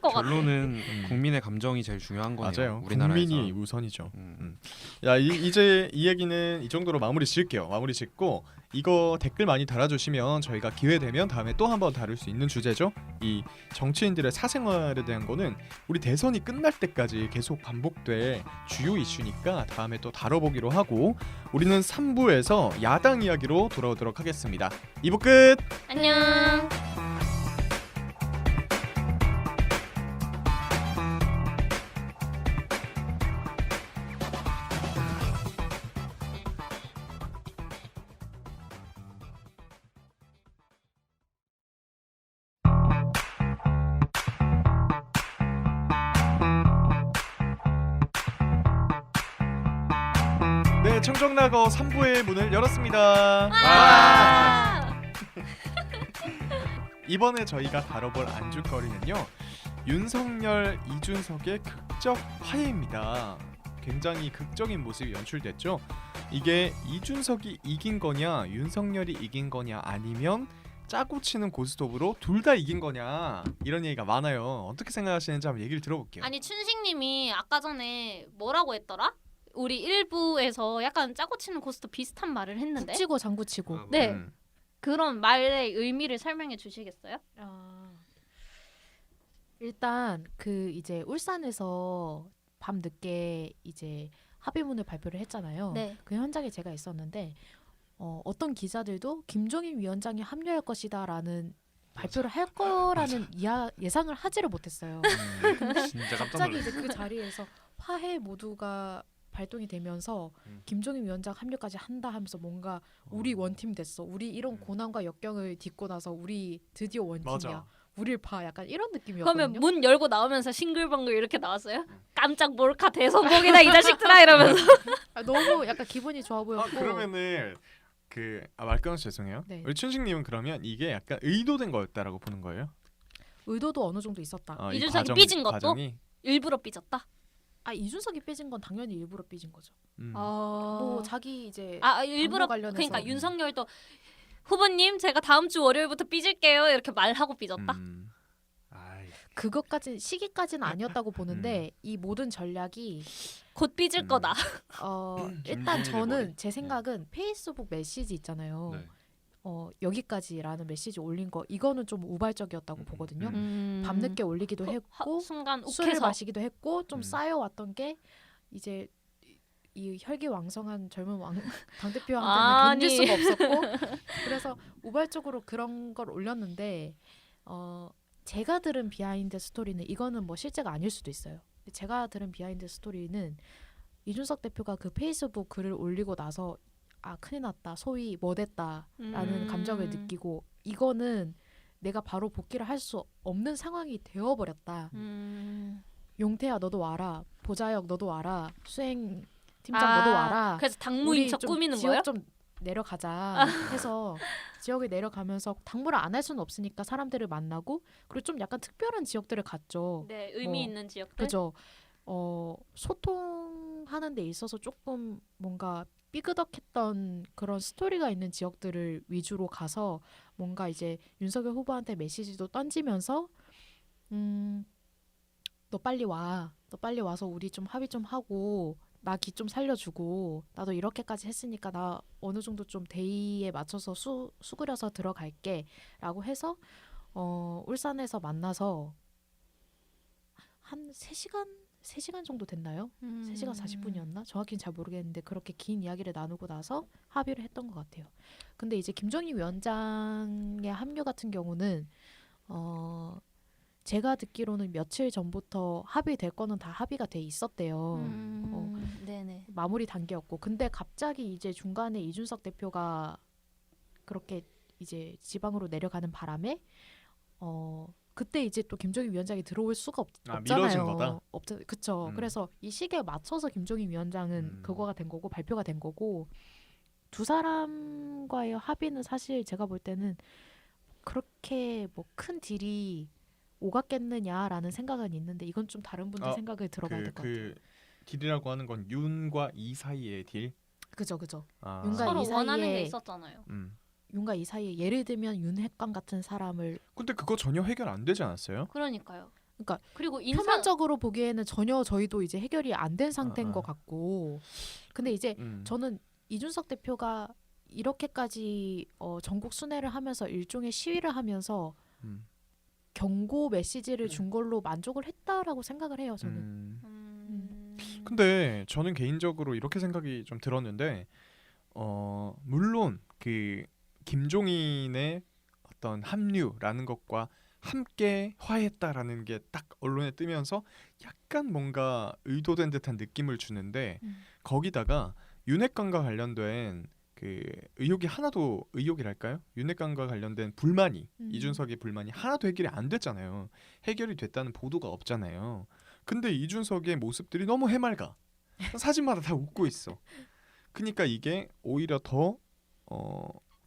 것 같아. 결론은 국민의 감정이 제일 중요한 거네요. 맞아요. 우리나라에서. 국민이 우선이죠. 음. 야 이제 이 얘기는 이 정도로 마무리 지을게요. 마무리 짓고 이거 댓글 많이 달아주시면 저희가 기회 되면 다음에 또 한번 다룰 수 있는 주제죠. 이 정치인들의 사생활에 대한 거는 우리 대선이 끝날 때까지 계속 반복될 주요 이슈니까 다음에 또 다뤄보기로 하고 우리는 3부에서 야당 이야기로 돌아오도록 하겠습니다. 2부 끝. 안녕. 네, 청정락어 3부의 문을 열었습니다. 아! 이번에 저희가 다뤄볼 안주거리는요. 윤석열, 이준석의 극적 화해입니다. 굉장히 극적인 모습이 연출됐죠. 이게 이준석이 이긴 거냐, 윤석열이 이긴 거냐, 아니면 짜고 치는 고스톱으로 둘 다 이긴 거냐 이런 얘기가 많아요. 어떻게 생각하시는지 한번 얘기를 들어볼게요. 아니 춘식님이 아까 전에 뭐라고 했더라? 우리 1부에서 약간 짜고 치는 고스톱 비슷한 말을 했는데 북치고 장구치고. 아, 네. 음. 그런 말의 의미를 설명해 주시겠어요? 일단 그 이제 울산에서 밤 늦게 이제 합의문을 발표를 했잖아요. 네. 그 현장에 제가 있었는데 어떤 기자들도 김종인 위원장이 합류할 것이다라는 발표를 할 거라는 예상을 하지를 못했어요. 진짜 깜짝 갑자기 놀랐어. 이제 그 자리에서 화해 모두가 발동이 되면서 김종인 위원장 합류까지 한다 하면서 뭔가 우리 원팀 됐어. 우리 이런 고난과 역경을 딛고 나서 우리 드디어 원팀이야. 맞아. 우리를 봐. 약간 이런 느낌이었거든요. 그러면 문 열고 나오면서 싱글벙글 이렇게 나왔어요? 깜짝 몰카 대성공이다 이 자식들아 이러면서. 너무 약간 기분이 좋아 보였고. 그러면은 말 끊어서 죄송해요. 네. 우리 춘식님은 그러면 이게 약간 의도된 거였다라고 보는 거예요? 의도도 어느 정도 있었다. 이 이준석이 삐진 것도? 과정이? 일부러 삐졌다. 이준석이 삐진 건 당연히 일부러 삐진 거죠. 아. 뭐 자기 이제 일부러 관련해서. 그러니까 윤석열도 후보님 제가 다음 주 월요일부터 삐질게요 이렇게 말하고 삐졌다. 아이, 그것까지 시기까지는 아니었다고 보는데 이 모든 전략이 곧 삐질 거다. 일단 김종인의 저는 머리. 제 생각은 페이스북 메시지 있잖아요. 네. 여기까지라는 메시지 올린 거 이거는 좀 우발적이었다고 보거든요. 밤늦게 올리기도 했고 순간 술을 욱해서 마시기도 했고 좀 쌓여왔던 게 이제 이 혈기왕성한 젊은 당 대표한테는 견딜 수가 없었고 그래서 우발적으로 그런 걸 올렸는데 제가 들은 비하인드 스토리는 이거는 뭐 실제가 아닐 수도 있어요. 제가 들은 비하인드 스토리는 이준석 대표가 그 페이스북 글을 올리고 나서 큰일 났다 소위 뭐 됐다라는 감정을 느끼고 이거는 내가 바로 복귀를 할 수 없는 상황이 되어버렸다. 용태야 너도 와라. 보자역 너도 와라. 수행 팀장 너도 와라. 그래서 당무인 척 좀 꾸미는 지역 거예요? 좀 내려가자 해서 지역에 내려가면서 당무를 안 할 수는 없으니까 사람들을 만나고 그리고 좀 약간 특별한 지역들을 갔죠. 네, 의미 뭐, 있는 지역들. 그죠. 소통하는 데 있어서 조금 뭔가 삐그덕했던 그런 스토리가 있는 지역들을 위주로 가서 뭔가 이제 윤석열 후보한테 메시지도 던지면서 너 빨리 와. 너 빨리 와서 우리 좀 합의 좀 하고 나 기 좀 살려주고 나도 이렇게까지 했으니까 나 어느 정도 좀 대의에 맞춰서 수그려서 들어갈게 라고 해서 울산에서 만나서 한 3시간 정도 됐나요? 3시간 40분이었나? 정확히는 잘 모르겠는데 그렇게 긴 이야기를 나누고 나서 합의를 했던 것 같아요. 근데 이제 김정인 위원장의 합류 같은 경우는 제가 듣기로는 며칠 전부터 합의될 거는 다 합의가 돼 있었대요. 네네. 마무리 단계였고 근데 갑자기 이제 중간에 이준석 대표가 그렇게 이제 지방으로 내려가는 바람에 그때 이제 또 김종인 위원장이 들어올 수가 없잖아요. 미뤄진 거다. 그쵸. 그래서 이 시기에 맞춰서 김종인 위원장은 그거가 된 거고 발표가 된 거고 두 사람과의 합의는 사실 제가 볼 때는 그렇게 뭐 큰 딜이 오갔겠느냐라는 생각은 있는데 이건 좀 다른 분들 생각을 들어봐야 될 것 같아요. 딜이라고 하는 건 윤과 이 사이의 딜. 그죠. 윤과 서로 이 원하는 게 사이에 있었잖아요. 윤과 이 사이에 예를 들면 윤핵관 같은 사람을 근데 그거 전혀 해결 안 되지 않았어요? 그러니까요. 그러니까 그리고 표면적으로 보기에는 전혀 저희도 이제 해결이 안 된 상태인 것 같고 근데 이제 저는 이준석 대표가 이렇게까지 전국 순회를 하면서 일종의 시위를 하면서 경고 메시지를 준 걸로 만족을 했다라고 생각을 해요. 저는. 근데 저는 개인적으로 이렇게 생각이 좀 들었는데 물론 그 김종인의 어떤 합류라는 것과 함께 화했다라는 게 딱 언론에 뜨면서 약간 뭔가 의도된 듯한 느낌을 주는데 거기다가 윤핵관과 관련된 그 의혹이랄까요? 윤핵관과 관련된 불만이 이준석의 불만이 하나도 해결이 안 됐잖아요. 해결이 됐다는 보도가 없잖아요. 근데 이준석의 모습들이 너무 해맑아. 사진마다 다 웃고 있어. 그러니까 이게 오히려 더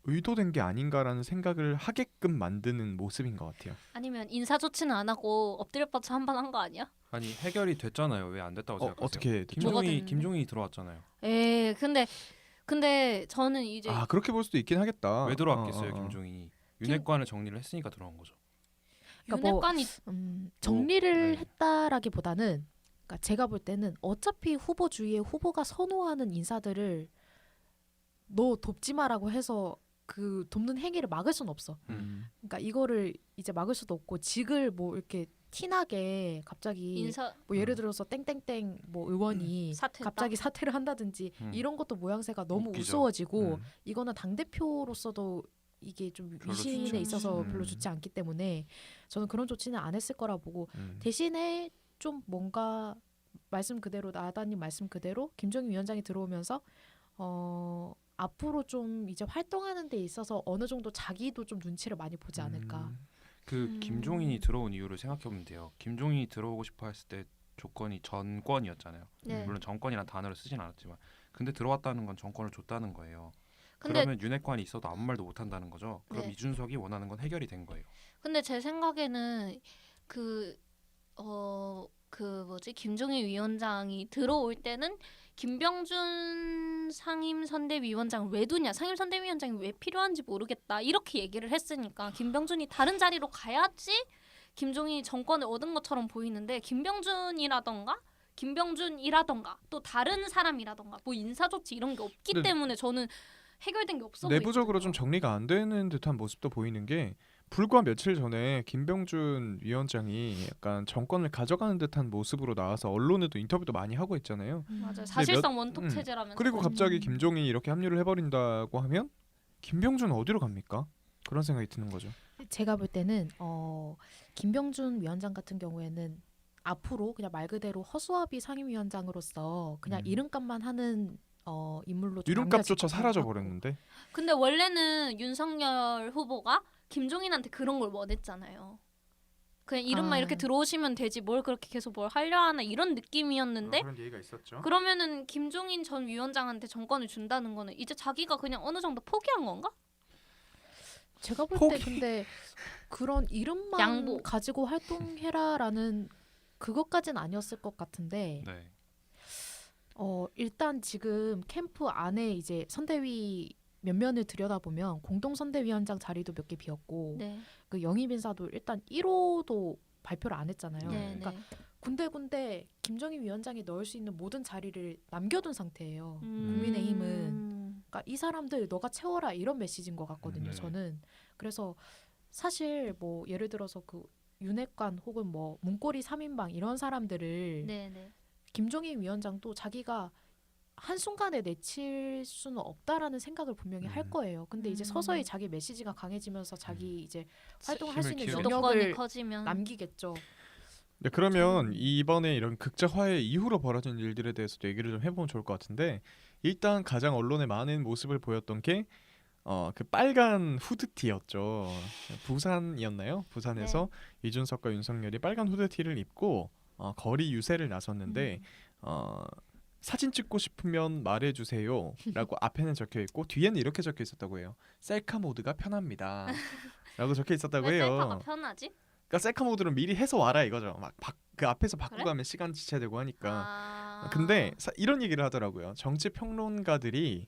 의도된 게 아닌가라는 생각을 하게끔 만드는 모습인 것 같아요. 아니면 인사 조치는 안 하고 엎드려 뻗쳐 한 번 한 거 아니야? 아니 해결이 됐잖아요. 왜 안 됐다고 생각하세요? 어떻게 됐죠? 김종인이 들어왔잖아요. 근데 저는 이제 그렇게 볼 수도 있긴 하겠다. 왜 들어왔겠어요, 김종인이? 윤핵관을 정리를 했으니까 들어온 거죠. 그러니까 윤핵관이 정리를 했다라기보다는 그러니까 제가 볼 때는 어차피 후보주의에 후보가 선호하는 인사들을 너 돕지 마라고 해서 그 돕는 행위를 막을 수는 없어. 그러니까 이거를 이제 막을 수도 없고 직을 뭐 이렇게 티나게 갑자기 뭐 예를 들어서 땡땡땡 뭐 의원이 갑자기 사퇴를 한다든지 이런 것도 모양새가 너무 웃기죠. 우스워지고 이거는 당 대표로서도 이게 좀 위신에 있어서 별로 좋지 않기 때문에 저는 그런 조치는 안 했을 거라 보고 대신에 좀 뭔가 말씀 그대로 나다님 말씀 그대로 김종인 위원장이 들어오면서 앞으로 좀 이제 활동하는 데 있어서 어느 정도 자기도 좀 눈치를 많이 보지 않을까. 김종인이 들어온 이유를 생각해보면 돼요. 김종인이 들어오고 싶어 했을 때 조건이 전권이었잖아요. 물론 정권이란 단어를 쓰진 않았지만 근데 들어왔다는 건 정권을 줬다는 거예요. 그러면 윤핵관이 있어도 아무 말도 못한다는 거죠. 그럼 이준석이 원하는 건 해결이 된 거예요. 근데 제 생각에는 김종인 위원장이 들어올 때는 김병준 상임선대위원장을 왜 두냐, 상임선대위원장이 왜 필요한지 모르겠다 이렇게 얘기를 했으니까 김병준이 다른 자리로 가야지 김종인이 정권을 얻은 것처럼 보이는데 김병준이라던가 또 다른 사람이라던가 뭐 인사조치 이런 게 없기 때문에 저는 해결된 게 없어 보이거든요. 내부적으로 좀 정리가 안 되는 듯한 모습도 보이는 게 불과 며칠 전에 김병준 위원장이 약간 정권을 가져가는 듯한 모습으로 나와서 언론에도 인터뷰도 많이 하고 있잖아요. 맞아요. 사실상 원톱 체제라면서. 그리고 갑자기 김종인이 이렇게 합류를 해버린다고 하면 김병준은 어디로 갑니까? 그런 생각이 드는 거죠. 제가 볼 때는 김병준 위원장 같은 경우에는 앞으로 그냥 말 그대로 허수아비 상임위원장으로서 그냥 이름값만 하는 인물로 이름값조차 사라져 버렸는데. 근데 원래는 윤석열 후보가 김종인한테 그런 걸 원했잖아요. 그냥 이름만 이렇게 들어오시면 되지 뭘 그렇게 계속 뭘 하려 하나 이런 느낌이었는데 그런 얘기가 있었죠. 그러면은 김종인 전 위원장한테 정권을 준다는 거는 이제 자기가 그냥 어느 정도 포기한 건가? 제가 볼 때 근데 그런 이름만 양보. 가지고 활동해라라는 그것까지는 아니었을 것 같은데 일단 지금 캠프 안에 이제 선대위 면면을 들여다보면 공동선대위원장 자리도 몇 개 비었고 그 영입 인사도 일단 1호도 발표를 안 했잖아요. 그러니까 군데군데 김정인 위원장이 넣을 수 있는 모든 자리를 남겨둔 상태예요. 국민의힘은. 그러니까 이 사람들 너가 채워라 이런 메시지인 것 같거든요. 저는. 그래서 사실 뭐 예를 들어서 그 윤핵관 혹은 뭐 문고리 3인방 이런 사람들을 김종인 위원장도 자기가 한순간에 내칠 수는 없다라는 생각을 분명히 할 거예요. 근데 이제 서서히 자기 메시지가 강해지면서 자기 이제 활동할 수 있는 영역을 남기겠죠. 네, 그러면 이번에 이런 극자 화해 이후로 벌어진 일들에 대해서도 얘기를 좀 해보면 좋을 것 같은데 일단 가장 언론에 많은 모습을 보였던 게 그 빨간 후드티였죠. 부산이었나요? 부산에서 네. 이준석과 윤석열이 빨간 후드티를 입고 거리 유세를 나섰는데 사진 찍고 싶으면 말해주세요라고 앞에는 적혀 있고 뒤에는 이렇게 적혀 있었다고 해요. 셀카 모드가 편합니다.라고 적혀 있었다고 왜 해요. 셀카가 편하지? 그러니까 셀카 모드는 미리 해서 와라 이거죠. 막 그 앞에서 바꾸고 그래? 가면 시간 지체되고 하니까. 아... 근데 이런 얘기를 하더라고요. 정치 평론가들이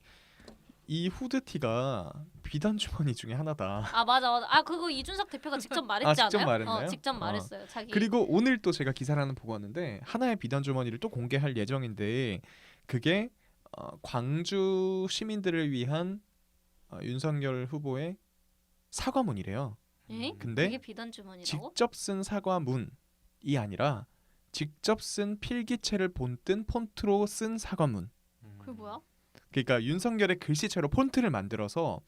이 후드티가 비단 주머니 중에 하나다. 아 맞아. 아 그거 이준석 대표가 직접 말했지 직접 않아요? 말했나요? 직접 말했어요. 자기. 그리고 오늘 또 제가 기사를 하나 보고 왔는데 하나의 비단 주머니를 또 공개할 예정인데 그게 광주 시민들을 위한 윤석열 후보의 사과문이래요. 에? 근데 이게 비단 주머니라고? 직접 쓴 사과문이 아니라 직접 쓴 필기체를 본뜬 폰트로 쓴 사과문. 그게 뭐야? 그러니까 윤석열의 글씨체로 폰트를 만들어서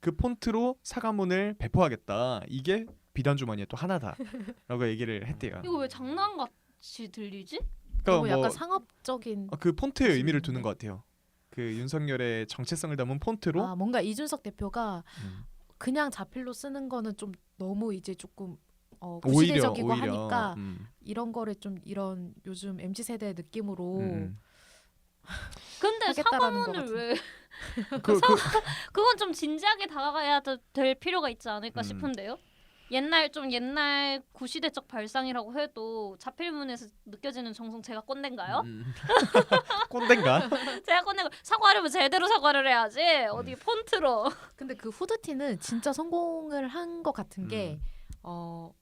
그 폰트로 사과문을 배포하겠다. 이게 비단 주머니의 또 하나다라고 얘기를 했대요. 이거 왜 장난같이 들리지? 그러니까 너무 약간 뭐 상업적인 그 폰트의 의미를 뜻인데. 두는 것 같아요. 그 윤석열의 정체성을 담은 폰트로 뭔가 이준석 대표가 음. 그냥 자필로 쓰는 거는 좀 너무 이제 조금 오히려 구시대적이고 하니까 음. 이런 거를 좀 이런 요즘 MZ 세대 느낌으로 근데 하겠다라는 것 사과문을 왜 그 그건 좀 진지하게 다가가야 될 필요가 있지 않을까 음. 싶은데요. 옛날 구시대적 발상이라고 해도 자필문에서 느껴지는 정성 제가 꼰대인가요? 꼰대인가? 제가 꼰대 사과하려면 제대로 사과를 해야지 어디 폰트로. 근데 그 후드티는 진짜 성공을 한 것 같은 게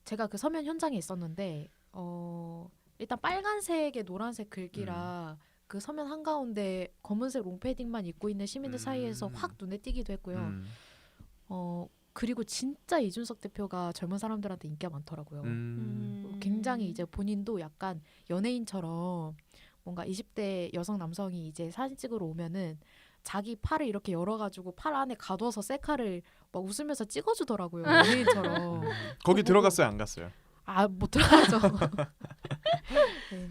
제가 그 서면 현장에 있었는데 일단 빨간색에 노란색 글귀라 그 서면 한가운데 검은색 롱패딩만 입고 있는 시민들 사이에서 확 눈에 띄기도 했고요. 그리고 진짜 이준석 대표가 젊은 사람들한테 인기가 많더라고요. 굉장히 이제 본인도 약간 연예인처럼 뭔가 20대 여성 남성이 이제 사진 찍으러 오면은 자기 팔을 이렇게 열어가지고 팔 안에 가둬서 셀카를 막 웃으면서 찍어주더라고요. 연예인처럼. 거기 들어갔어요, 안 갔어요? 못 들어가죠. 네.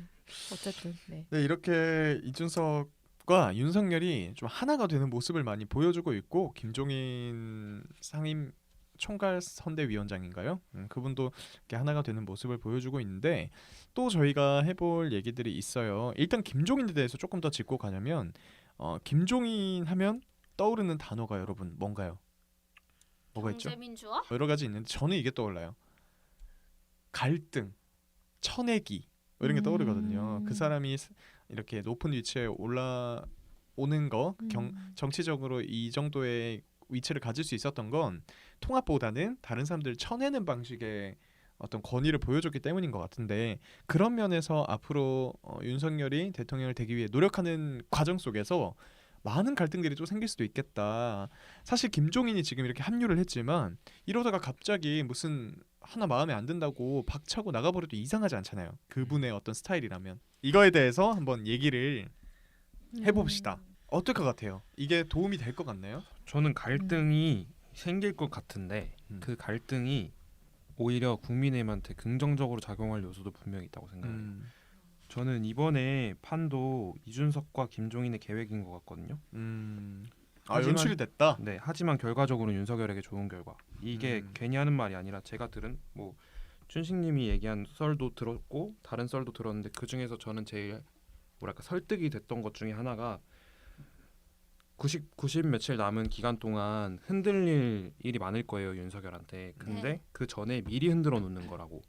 어쨌든 네. 네, 이렇게 이준석과 윤석열이 좀 하나가 되는 모습을 많이 보여주고 있고 김종인 상임 총괄 선대위원장인가요? 그분도 이렇게 하나가 되는 모습을 보여주고 있는데 또 저희가 해볼 얘기들이 있어요. 일단 김종인에 대해서 조금 더 짚고 가냐면 김종인 하면 떠오르는 단어가 여러분 뭔가요? 뭐가 있죠? 경제민주화? 여러 가지 있는데 저는 이게 떠올라요. 갈등, 쳐내기 이런 게 떠오르거든요. 그 사람이 이렇게 높은 위치에 올라오는 거 정치적으로 이 정도의 위치를 가질 수 있었던 건 통합보다는 다른 사람들을 쳐내는 방식의 어떤 권위를 보여줬기 때문인 것 같은데 그런 면에서 앞으로 윤석열이 대통령을 되기 위해 노력하는 과정 속에서 많은 갈등들이 또 생길 수도 있겠다. 사실 김종인이 지금 이렇게 합류를 했지만 이러다가 갑자기 무슨 하나 마음에 안 든다고 박차고 나가버려도 이상하지 않잖아요. 그분의 어떤 스타일이라면. 이거에 대해서 한번 얘기를 해봅시다. 어떨 것 같아요? 이게 도움이 될 것 같나요? 저는 갈등이 생길 것 같은데 그 갈등이 오히려 국민의힘한테 긍정적으로 작용할 요소도 분명히 있다고 생각해요. 저는 이번에 판도 이준석과 김종인의 계획인 것 같거든요. 연출이 됐다. 네, 하지만 결과적으로 윤석열에게 좋은 결과. 이게 괜히 하는 말이 아니라 제가 들은 뭐 춘식님이 얘기한 썰도 들었고 다른 썰도 들었는데 그 중에서 저는 제일 뭐랄까 설득이 됐던 것 중에 하나가 90 며칠 남은 기간 동안 흔들릴 일이 많을 거예요 윤석열한테. 근데 네. 그 전에 미리 흔들어 놓는 거라고.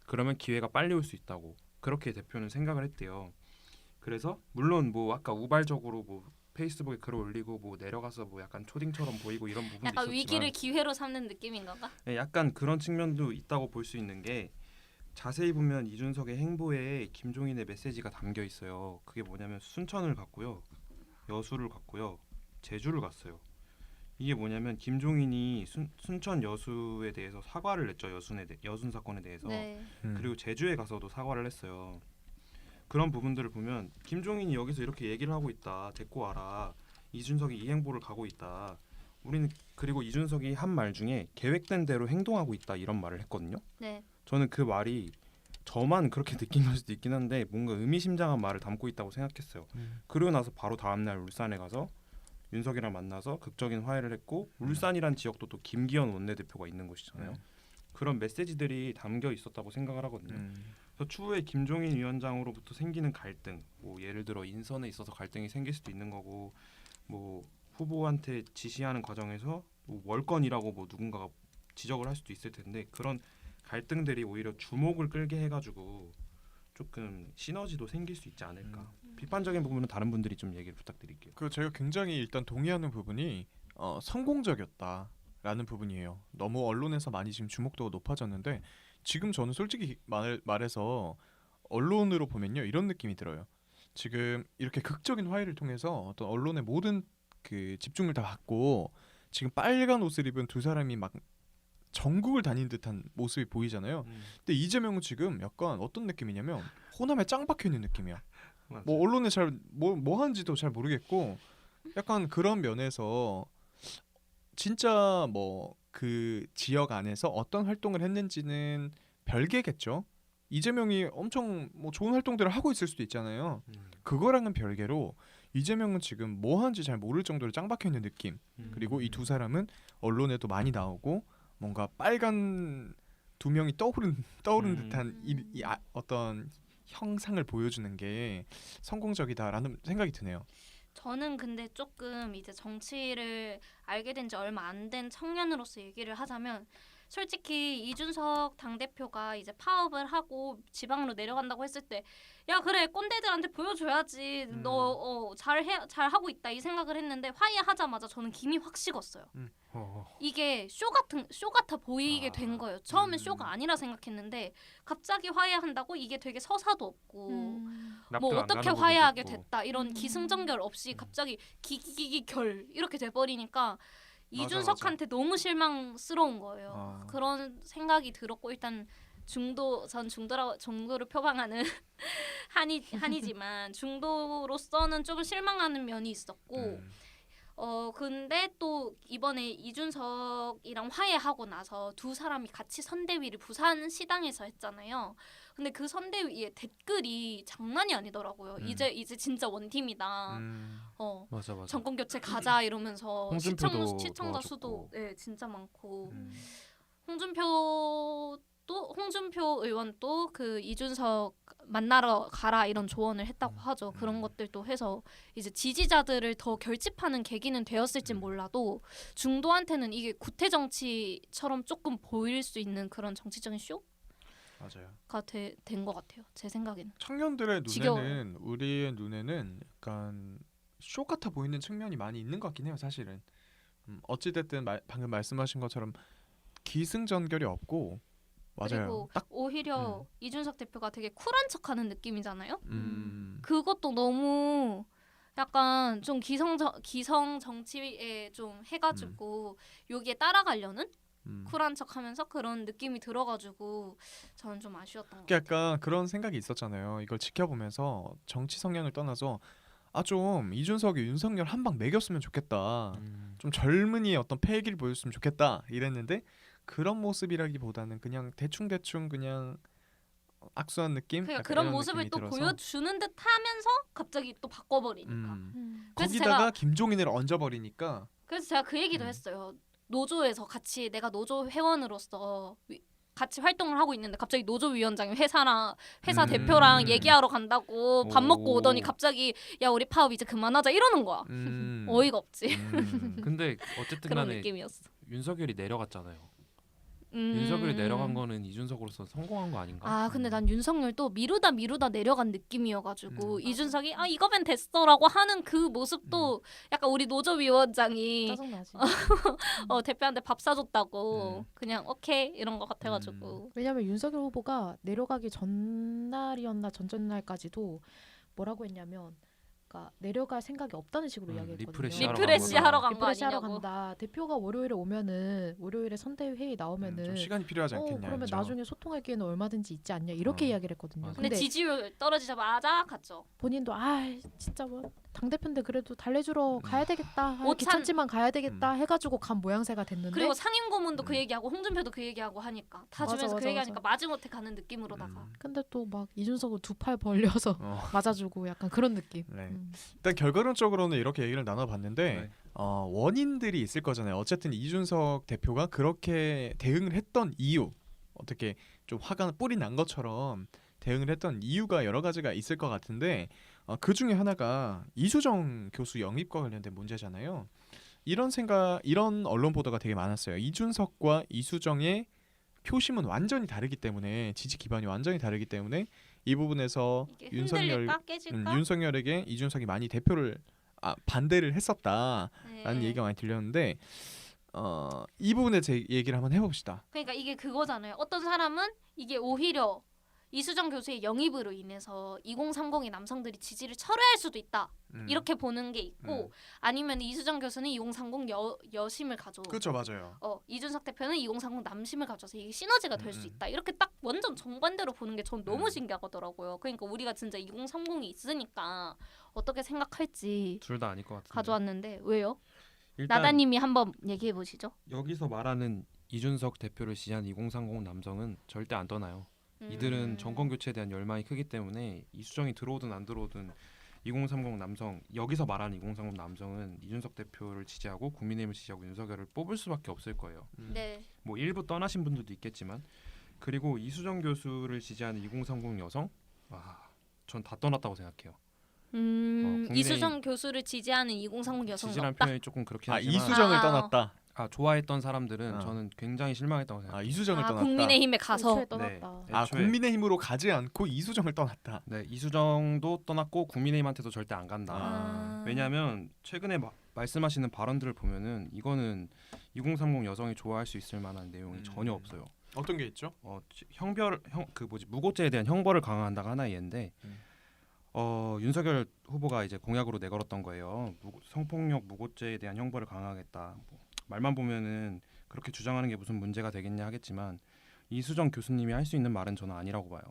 그러면 기회가 빨리 올 수 있다고. 그렇게 대표는 생각을 했대요. 그래서 물론 뭐 아까 우발적으로 뭐 페이스북에 글을 올리고 뭐 내려가서 뭐 약간 초딩처럼 보이고 이런 부분도 약간 있었지만 위기를 기회로 삼는 느낌인 건가? 네, 약간 그런 측면도 있다고 볼 수 있는 게 자세히 보면 이준석의 행보에 김종인의 메시지가 담겨 있어요. 그게 뭐냐면 순천을 갔고요. 여수를 갔고요. 제주를 갔어요. 이게 뭐냐면 김종인이 순천 여수에 대해서 사과를 냈죠. 여순 사건에 대해서. 네. 그리고 제주에 가서도 사과를 했어요. 그런 부분들을 보면 김종인이 여기서 이렇게 얘기를 하고 있다. 데리고 와라. 이준석이 이 행보를 가고 있다. 우리는 그리고 이준석이 한 말 중에 계획된 대로 행동하고 있다 이런 말을 했거든요. 네. 저는 그 말이 저만 그렇게 느낀 걸 수도 있긴 한데 뭔가 의미심장한 말을 담고 있다고 생각했어요. 그리고 나서 바로 다음날 울산에 가서 윤석이랑 만나서 극적인 화해를 했고 울산이란 지역도 또 김기현 원내대표가 있는 곳이잖아요. 그런 메시지들이 담겨 있었다고 생각을 하거든요. 그래서 추후에 김종인 위원장으로부터 생기는 갈등, 뭐 예를 들어 인선에 있어서 갈등이 생길 수도 있는 거고, 뭐 후보한테 지시하는 과정에서 뭐 월권이라고 뭐 누군가가 지적을 할 수도 있을 텐데 그런 갈등들이 오히려 주목을 끌게 해가지고 조금 시너지도 생길 수 있지 않을까. 비판적인 부분은 다른 분들이 좀 얘기를 부탁드릴게요. 그 제가 굉장히 일단 동의하는 부분이 성공적이었다라는 부분이에요. 너무 언론에서 많이 지금 주목도가 높아졌는데 지금 저는 솔직히 말해서 언론으로 보면요 이런 느낌이 들어요. 지금 이렇게 극적인 화해를 통해서 어떤 언론의 모든 그 집중을 다 받고 지금 빨간 옷을 입은 두 사람이 막 전국을 다닌 듯한 모습이 보이잖아요. 근데 이재명은 지금 약간 어떤 느낌이냐면 호남에 짱 박혀 있는 느낌이야. 뭐 언론에 잘 뭐 하는지도 잘 모르겠고 약간 그런 면에서 진짜 뭐 그 지역 안에서 어떤 활동을 했는지는 별개겠죠. 이재명이 엄청 뭐 좋은 활동들을 하고 있을 수도 있잖아요. 그거랑은 별개로 이재명은 지금 뭐 하는지 잘 모를 정도로 짱 박혀 있는 느낌. 그리고 이 두 사람은 언론에도 많이 나오고 뭔가 빨간 두 명이 떠오른 듯한 어떤 형상을 보여주는 게 성공적이다라는 생각이 드네요. 저는 근데 조금 이제 정치를 알게 된 지 얼마 안 된 청년으로서 얘기를 하자면 솔직히 이준석 당대표가 이제 파업을 하고 지방으로 내려간다고 했을 때 야 그래 꼰대들한테 보여줘야지 너 잘 하고 있다 이 생각을 했는데 화해하자마자 저는 김이 확 식었어요. 이게 쇼 같아 보이게 된 거예요. 처음엔 쇼가 아니라 생각했는데 갑자기 화해한다고 이게 되게 서사도 없고 뭐 어떻게 화해하게 됐다 이런 기승전결 없이 갑자기 기기결 이렇게 돼버리니까 이준석한테 너무 실망스러운 거예요. 그런 생각이 들었고 일단 중도를 표방하는 한이지만 중도로서는 조금 실망하는 면이 있었고 근데 또 이번에 이준석이랑 화해하고 나서 두 사람이 같이 선대위를 부산 시당에서 했잖아요. 근데 그 선대위에 댓글이 장난이 아니더라고요. 이제 진짜 원팀이다. 맞아. 정권 교체 가자 이러면서 홍준표도 시청자 수도 진짜 많고 홍준표 의원도 그 이준석 만나러 가라 이런 조언을 했다고 하죠. 그런 것들도 해서 이제 지지자들을 더 결집하는 계기는 되었을진 몰라도 중도한테는 이게 구태 정치처럼 조금 보일 수 있는 그런 정치적인 쇼가 된 것 같아요. 제 생각에는. 청년들의 눈에는 우리의 눈에는 약간 쇼 같아 보이는 측면이 많이 있는 것 같긴 해요. 사실은 어찌됐든 방금 말씀하신 것처럼 기승전결이 없고 맞아요. 그리고 오히려 이준석 대표가 되게 쿨한 척하는 느낌이잖아요. 그것도 너무 약간 좀 기성 정치에 좀 해가지고 여기에 따라가려는 쿨한 척하면서 그런 느낌이 들어가지고 저는 좀 아쉬웠던 것 같아요. 약간 그런 생각이 있었잖아요. 이걸 지켜보면서 정치 성향을 떠나서 좀 이준석이 윤석열 한 방 매겼으면 좋겠다. 좀 젊은이의 어떤 패기를 보였으면 좋겠다 이랬는데 그런 모습이라기보다는 그냥 대충 그냥 악수한 느낌? 그러니까 그런 모습을 또 보여주는 듯하면서 갑자기 또 바꿔버리니까. 거기다가 김종인을 얹어버리니까. 그래서 제가 그 얘기도 했어요. 노조에서 내가 노조 회원으로서 같이 활동을 하고 있는데 갑자기 노조 위원장이 회사 대표랑 얘기하러 간다고 밥 먹고 오더니 갑자기 야 우리 파업 이제 그만하자 이러는 거야. 어이가 없지. 근데 어쨌든 그런 간에 느낌이었어. 윤석열이 내려갔잖아요. 윤석열이 내려간 거는 이준석으로서 성공한 거 아닌가? 근데 난 윤석열도 미루다 내려간 느낌이어가지고 이준석이 이거면 됐어라고 하는 그 모습도 약간 우리 노조 위원장이 짜증나지. 대표한테 밥 사줬다고 그냥 오케이 이런 거 같아가지고. 왜냐면 윤석열 후보가 내려가기 전날이었나 전전날까지도 뭐라고 했냐면 그러니까 내려갈 생각이 없다는 식으로 이야기했거든요. 리프레시하러 간 거 리프레시하러 아니냐고. 간다. 대표가 월요일에 오면은 월요일에 선대위 회의 나오면은 좀 시간이 필요하지 않겠냐. 그러면 그렇죠? 나중에 소통할 기회는 얼마든지 있지 않냐 이렇게 이야기를 했거든요. 근데 지지율 떨어지자마자 갔죠. 본인도 진짜 뭐 당 대표인데 그래도 달래주러 가야 되겠다. 오찬- 귀찮지만 가야 되겠다 해가지고 간 모양새가 됐는데. 그리고 상임고문도 그 얘기하고 홍준표도 그 얘기하고 하니까 다 맞아, 주면서 그 맞아, 얘기하니까 마지못해 가는 느낌으로다가 근데 또 막 이준석은 두 팔 벌려서 맞아주고 약간 그런 느낌. 네. 일단 결과론적으로는 이렇게 얘기를 나눠봤는데 네. 원인들이 있을 거잖아요. 어쨌든 이준석 대표가 그렇게 대응을 했던 이유, 어떻게 좀 화가 뿔이 난 것처럼 대응을 했던 이유가 여러 가지가 있을 것 같은데 그 중에 하나가 이수정 교수 영입과 관련된 문제잖아요. 이런 언론 보도가 되게 많았어요. 이준석과 이수정의 표심은 완전히 다르기 때문에 지지 기반이 완전히 다르기 때문에 이 부분에서 이게 흔들릴까 깨질까? 윤석열에게 이준석이 많이 반대를 했었다라는 네. 얘기가 많이 들렸는데 이 부분에 제 얘기를 한번 해봅시다. 그러니까 이게 그거잖아요. 어떤 사람은 이게 오히려 이수정 교수의 영입으로 인해서 2030의 남성들이 지지를 철회할 수도 있다. 이렇게 보는 게 있고 아니면 이수정 교수는 2030 여심을 가져. 그렇죠, 맞아요. 이준석 대표는 2030 남심을 가져서 이게 시너지가 될 수 있다. 이렇게 딱 완전 정반대로 보는 게 전 너무 신기하더라고요. 그러니까 우리가 진짜 2030이 있으니까 어떻게 생각할지 둘 다 아닐 것 같은데. 가져왔는데 왜요? 일단 나다님이 한번 얘기해 보시죠. 여기서 말하는 이준석 대표를 지지한 2030 남성은 절대 안 떠나요. 이들은 정권 교체에 대한 열망이 크기 때문에 이수정이 들어오든 안 들어오든 2030 남성, 여기서 말하는 2030 남성은 이준석 대표를 지지하고 국민의힘을 지지하고 윤석열을 뽑을 수밖에 없을 거예요. 네. 뭐 일부 떠나신 분들도 있겠지만, 그리고 이수정 교수를 지지하는 2030 여성, 전 다 떠났다고 생각해요. 국민의힘- 이수정 교수를 지지하는 2030 여성은 지지란 없다. 표현이 조금 그렇긴 하지만 이수정을 떠났다. 좋아했던 사람들은 저는 굉장히 실망했다고 생각해요. 이수정을 떠났다. 국민의힘에 가서 애초에 떠났다. 애초에- 국민의힘으로 가지 않고 이수정을 떠났다. 네, 이수정도 떠났고 국민의힘한테도 절대 안 간다. 왜냐하면 최근에 말씀하시는 발언들을 보면은 이거는 2030 여성이 좋아할 수 있을 만한 내용이 전혀 없어요. 어떤 게 있죠? 무고죄에 대한 형벌을 강화한다가 하나의 예인데 윤석열 후보가 이제 공약으로 내걸었던 거예요. 성폭력 무고죄에 대한 형벌을 강화하겠다. 말만 보면은 그렇게 주장하는 게 무슨 문제가 되겠냐 하겠지만 이수정 교수님이 할 수 있는 말은 저는 아니라고 봐요.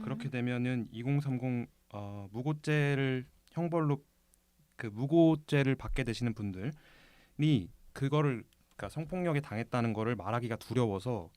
그렇게 되면은 2030 무고죄를 형벌로 무고죄를 받게 되시는 분들이 그거를 그러니까 성폭력에 당했다는 거를 말하기가 두려워서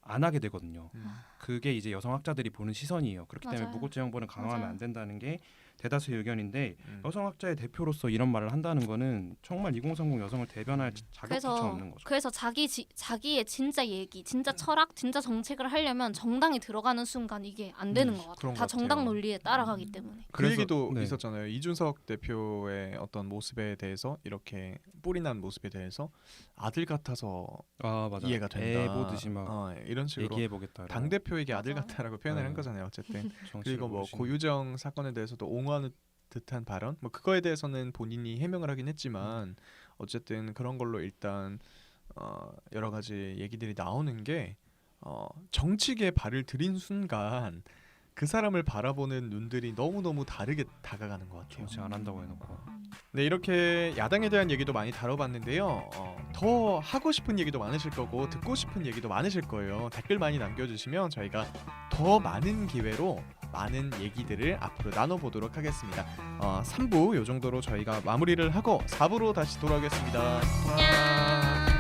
안 하게 되거든요. 그게 이제 여성학자들이 보는 시선이에요. 그렇기 때문에 맞아요. 무고죄 형벌은 강화하면 맞아요. 안 된다는 게 대다수의 의견인데 여성학자의 대표로서 이런 말을 한다는 거는 정말 2030 여성을 대변할 자격조차 없는 거죠. 그래서 자기의 진짜 얘기, 진짜 철학, 진짜 정책을 하려면 정당이 들어가는 순간 이게 안 되는 것 같아요. 그런 다 것 정당 같아요. 논리에 따라가기 때문에. 그 그래서- 얘기도 네. 있었잖아요. 이준석 대표의 어떤 모습에 대해서 이렇게 뿔이 난 모습에 대해서 아들 같아서 맞아. 이해가 된다. 애 보듯이 막 이런 식으로 얘기해 보겠다. 당 대표에게 아들 맞아. 같다라고 표현을 한 네. 거잖아요. 어쨌든 그리고 뭐 고유정 사건에 대해서도 옹호하는 듯한 발언, 뭐 그거에 대해서는 본인이 해명을 하긴 했지만 어쨌든 그런 걸로 일단 여러 가지 얘기들이 나오는 게 정치계에 발을 들인 순간 그 사람을 바라보는 눈들이 너무너무 다르게 다가가는 것 같아요. 정치 안 한다고 해놓고 네, 이렇게 야당에 대한 얘기도 많이 다뤄봤는데요. 더 하고 싶은 얘기도 많으실 거고 듣고 싶은 얘기도 많으실 거예요. 댓글 많이 남겨주시면 저희가 더 많은 기회로 많은 얘기들을 앞으로 나눠보도록 하겠습니다. 3부 요 정도로 저희가 마무리를 하고 4부로 다시 돌아오겠습니다. 안녕.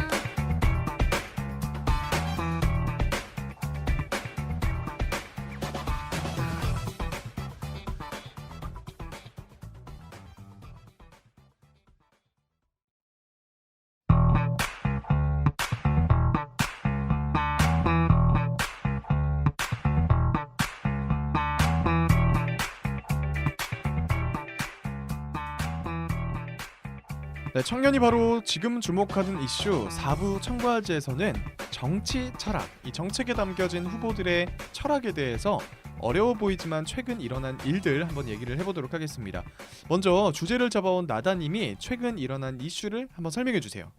네, 청년이 바로 지금 주목하는 이슈 4부 청과제에서는 정치 철학, 이 정책에 담겨진 후보들의 철학에 대해서 어려워 보이지만 최근 일어난 일들 한번 얘기를 해보도록 하겠습니다. 먼저 주제를 잡아온 나다님이 최근 일어난 이슈를 한번 설명해 주세요.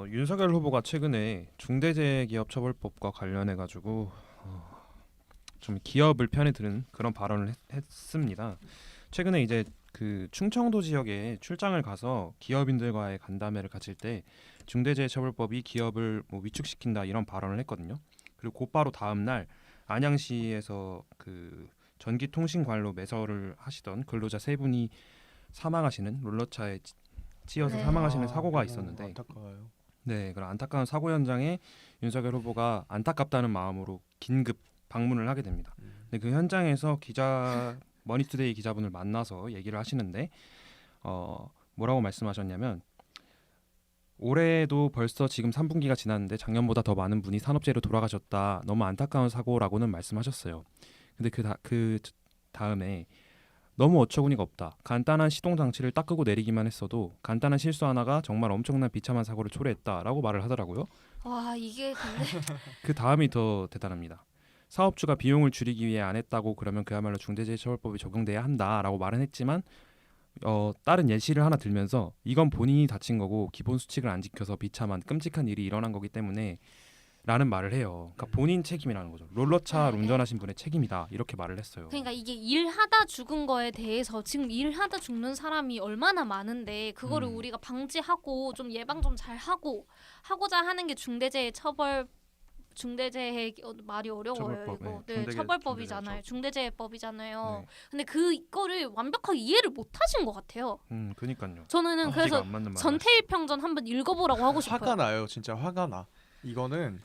윤석열 후보가 최근에 중대재해기업처벌법과 관련해 가지고 좀 기업을 편에 드는 그런 발언을 했습니다. 최근에 이제 그 충청도 지역에 출장을 가서 기업인들과의 간담회를 가질 때 중대재해처벌법이 기업을 위축시킨다 이런 발언을 했거든요. 그리고 곧바로 다음 날 안양시에서 그 전기통신관로 매설을 하시던 근로자 세 분이 사망하시는 롤러차에 치여서 네. 사망하시는 사고가 너무 있었는데 안타까워요. 네, 그런 안타까운 사고 현장에 윤석열 후보가 안타깝다는 마음으로 긴급 방문을 하게 됩니다. 근데 그 현장에서 머니투데이 기자분을 만나서 얘기를 하시는데 뭐라고 말씀하셨냐면 올해도 벌써 지금 3분기가 지났는데 작년보다 더 많은 분이 산업재해로 돌아가셨다. 너무 안타까운 사고라고는 말씀하셨어요. 근데 그 다음에 너무 어처구니가 없다. 간단한 시동 장치를 딱 끄고 내리기만 했어도 간단한 실수 하나가 정말 엄청난 비참한 사고를 초래했다라고 말을 하더라고요. 와 이게 근데 그 다음이 더 대단합니다. 사업주가 비용을 줄이기 위해 안 했다고 그러면 그야말로 중대재해처벌법이 적용돼야 한다라고 말은 했지만 다른 예시를 하나 들면서 이건 본인이 다친 거고 기본 수칙을 안 지켜서 비참한 끔찍한 일이 일어난 거기 때문에 라는 말을 해요. 그러니까 본인 책임이라는 거죠. 롤러차 네. 운전하신 분의 책임이다 이렇게 말을 했어요. 그러니까 이게 일하다 죽은 거에 대해서 지금 일하다 죽는 사람이 얼마나 많은데 그거를 우리가 방지하고 좀 예방 좀 잘 하고자 하는 게 중대재해 말이 어려워요. 처벌법, 이거 네. 처벌법이잖아요. 중대재해법이잖아요. 네. 근데 그거를 완벽하게 이해를 못 하신 것 같아요. 그니까요. 저는 그래서 안 맞는 말을 전태일평전 한번 읽어보라고 하고 싶어요. 화가 나요. 진짜 화가 나. 이거는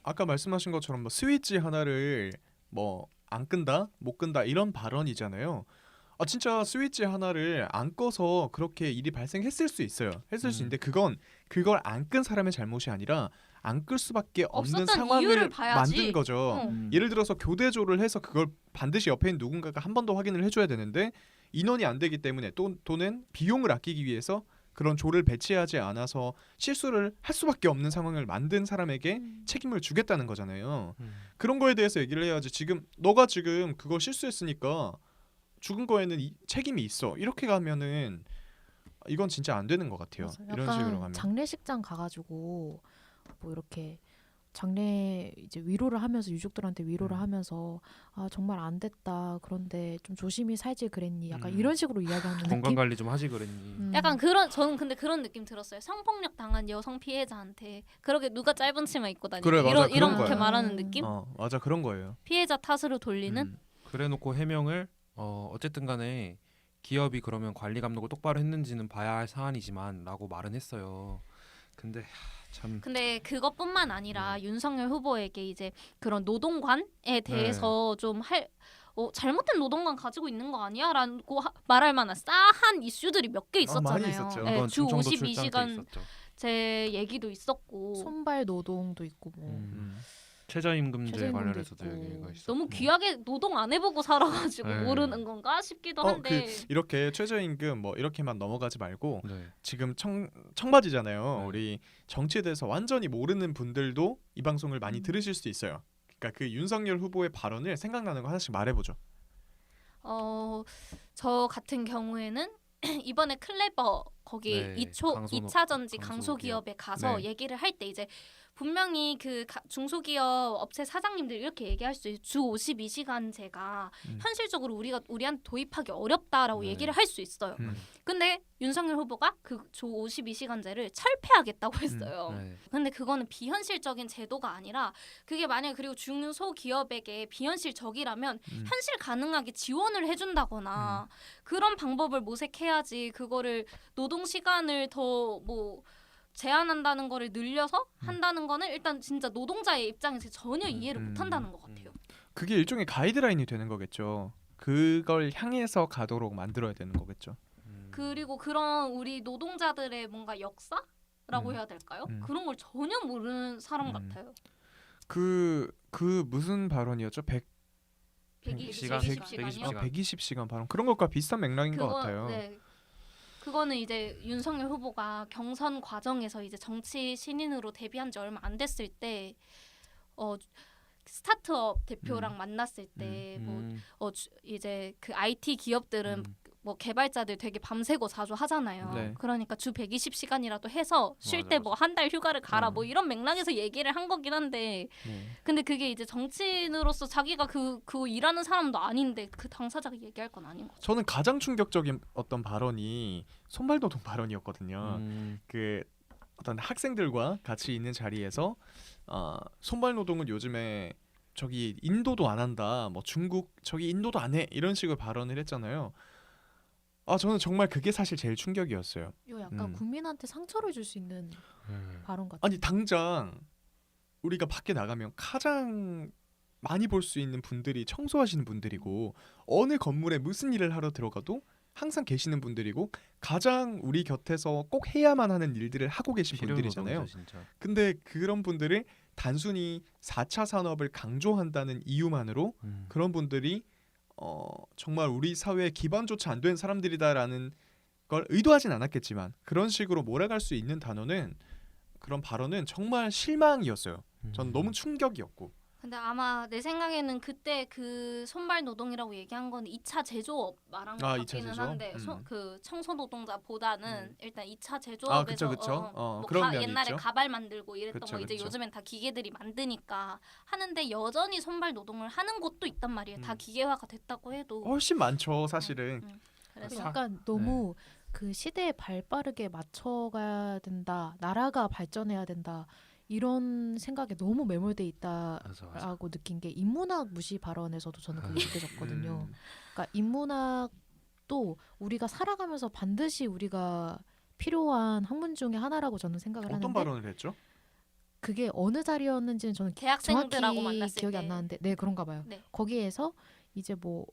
아까 말씀하신 것처럼 뭐 스위치 하나를 뭐 안 끈다, 못 끈다 이런 발언이잖아요. 진짜 스위치 하나를 안 꺼서 그렇게 일이 발생했을 수 있어요. 했을 수 있는데 그걸 안 끈 사람의 잘못이 아니라 안 끌 수밖에 없는 없었던 상황을 이유를 봐야지. 만든 거죠. 예를 들어서 교대조를 해서 그걸 반드시 옆에 있는 누군가가 한 번 더 확인을 해줘야 되는데 인원이 안 되기 때문에 또는 비용을 아끼기 위해서 그런 조를 배치하지 않아서 실수를 할 수밖에 없는 상황을 만든 사람에게 책임을 주겠다는 거잖아요. 그런 거에 대해서 얘기를 해야지. 너가 지금 그거 실수했으니까 죽은 거에는 책임이 있어. 이렇게 가면은 이건 진짜 안 되는 것 같아요. 맞아요. 이런 식으로 약간 가면. 장례식장 가가지고 뭐 이렇게 장례 이제 위로를 하면서 유족들한테 위로를 하면서 정말 안 됐다. 그런데 좀 조심히 살지 그랬니? 약간 이런 식으로 이야기하는 건강 느낌. 관리 좀 하지 그랬니. 약간 저는 근데 그런 느낌 들었어요. 성폭력 당한 여성 피해자한테 그렇게 누가 짧은 치마 입고 다니고 그래, 맞아. 그런 이렇게 거야. 말하는 느낌? 맞아 그런 거예요. 피해자 탓으로 돌리는? 그래놓고 해명을 어쨌든 간에 기업이 그러면 관리 감독을 똑바로 했는지는 봐야 할 사안이지만라고 말은 했어요. 근데 참 근데 그것뿐만 아니라 윤석열 후보에게 이제 그런 노동관에 대해서 좀 잘못된 노동관 가지고 있는 거 아니야? 라고 말할 만한 싸한 이슈들이 몇 개 있었잖아요. 많이 있었죠. 네, 이번 주 충청도 52시간 출장 때 있었죠. 제 얘기도 있었고 손발 노동도 있고 뭐. 최저임금제 최저임금도 관련해서도 있고. 얘기가 있었고. 너무 귀하게 노동 안 해보고 살아가지고 네. 모르는 건가 싶기도 한데 이렇게 최저임금 뭐 이렇게만 넘어가지 말고 네. 지금 청바지잖아요. 네. 우리 정치에 대해서 완전히 모르는 분들도 이 방송을 많이 들으실 수 있어요. 그러니까 그 윤석열 후보의 발언을 생각나는 거 하나씩 말해보죠. 저 같은 경우에는 이번에 클레버 거기 네, 2차 전지 강소기업. 강소기업에 가서 네. 얘기를 할 때 이제 분명히 그 중소기업 업체 사장님들 이렇게 얘기할 수 있어요. 주 52시간제가 현실적으로 우리한테 도입하기 어렵다라고 네. 얘기를 할 수 있어요. 근데 윤석열 후보가 그 주 52시간제를 철폐하겠다고 했어요. 네. 근데 그거는 비현실적인 제도가 아니라 그게 만약 그리고 중소기업에게 비현실적이라면 현실 가능하게 지원을 해준다거나 그런 방법을 모색해야지 그거를 노동 시간을 더 뭐 제한한다는 거를 늘려서 한다는 거는 일단 진짜 노동자의 입장에서 전혀 이해를 못 한다는 것 같아요. 그게 일종의 가이드라인이 되는 거겠죠. 그걸 향해서 가도록 만들어야 되는 거겠죠. 그리고 그런 우리 노동자들의 뭔가 역사라고 해야 될까요? 그런 걸 전혀 모르는 사람 같아요. 그 무슨 발언이었죠? 120시간이요? 120시간 발언. 그런 것과 비슷한 맥락인 것 같아요. 네. 그거는 이제 윤석열 후보가 경선 과정에서 이제 정치 신인으로 데뷔한 지 얼마 안 됐을 때 스타트업 대표랑 만났을 때 이제 그 IT 기업들은 뭐 개발자들 되게 밤새고 자주 하잖아요. 네. 그러니까 주 120시간이라도 해서 쉴 때 맞아. 뭐 한 달 휴가를 가라 뭐 이런 맥락에서 얘기를 한 거긴 한데 근데 그게 이제 정치인으로서 자기가 그 일하는 사람도 아닌데 그 당사자가 얘기할 건 아닌 거죠. 저는 가장 충격적인 어떤 발언이 손발노동 발언이었거든요. 그 어떤 학생들과 같이 있는 자리에서 손발노동은 요즘에 저기 인도도 안 한다, 뭐 중국 저기 인도도 안 해 이런 식으로 발언을 했잖아요. 저는 정말 그게 사실 제일 충격이었어요. 이거 약간 국민한테 상처를 줄 수 있는 발언 같아요. 아니 당장 우리가 밖에 나가면 가장 많이 볼 수 있는 분들이 청소하시는 분들이고 어느 건물에 무슨 일을 하러 들어가도 항상 계시는 분들이고 가장 우리 곁에서 꼭 해야만 하는 일들을 하고 계신 분들이잖아요. 진짜. 근데 그런 분들을 단순히 4차 산업을 강조한다는 이유만으로 그런 분들이 정말 우리 사회의 기반조차 안 된 사람들이다라는 걸 의도하진 않았겠지만 그런 식으로 몰아갈 수 있는 단어는 그런 발언은 정말 실망이었어요. 전 너무 충격이었고. 근데 아마 내 생각에는 그때 그 손발 노동이라고 얘기한 건 2차 제조업 말한 것 2차 같기는 제조업? 한데 그 청소 노동자보다는 일단 2차 제조업에서 그쵸. 뭐 그런 면이 옛날에 있죠. 가발 만들고 이랬던 그쵸, 거 이제 그쵸. 요즘엔 다 기계들이 만드니까 하는데 여전히 손발 노동을 하는 곳도 있단 말이에요. 다 기계화가 됐다고 해도. 훨씬 많죠, 사실은. 그래서 약간 너무 그 시대에 발빠르게 맞춰가야 된다. 나라가 발전해야 된다. 이런 생각에 너무 매몰돼 있다라고 느낀 게 인문학 무시 발언에서도 저는 그게 느껴졌거든요. 그러니까 인문학도 우리가 살아가면서 반드시 우리가 필요한 학문 중에 하나라고 저는 생각을 어떤 하는데 발언을 했죠? 그게 어느 자리였는지는 저는 대학생들하고 정확히 만났을 기억이 때. 안 나는데 네 그런가 봐요. 네. 거기에서 이제 뭐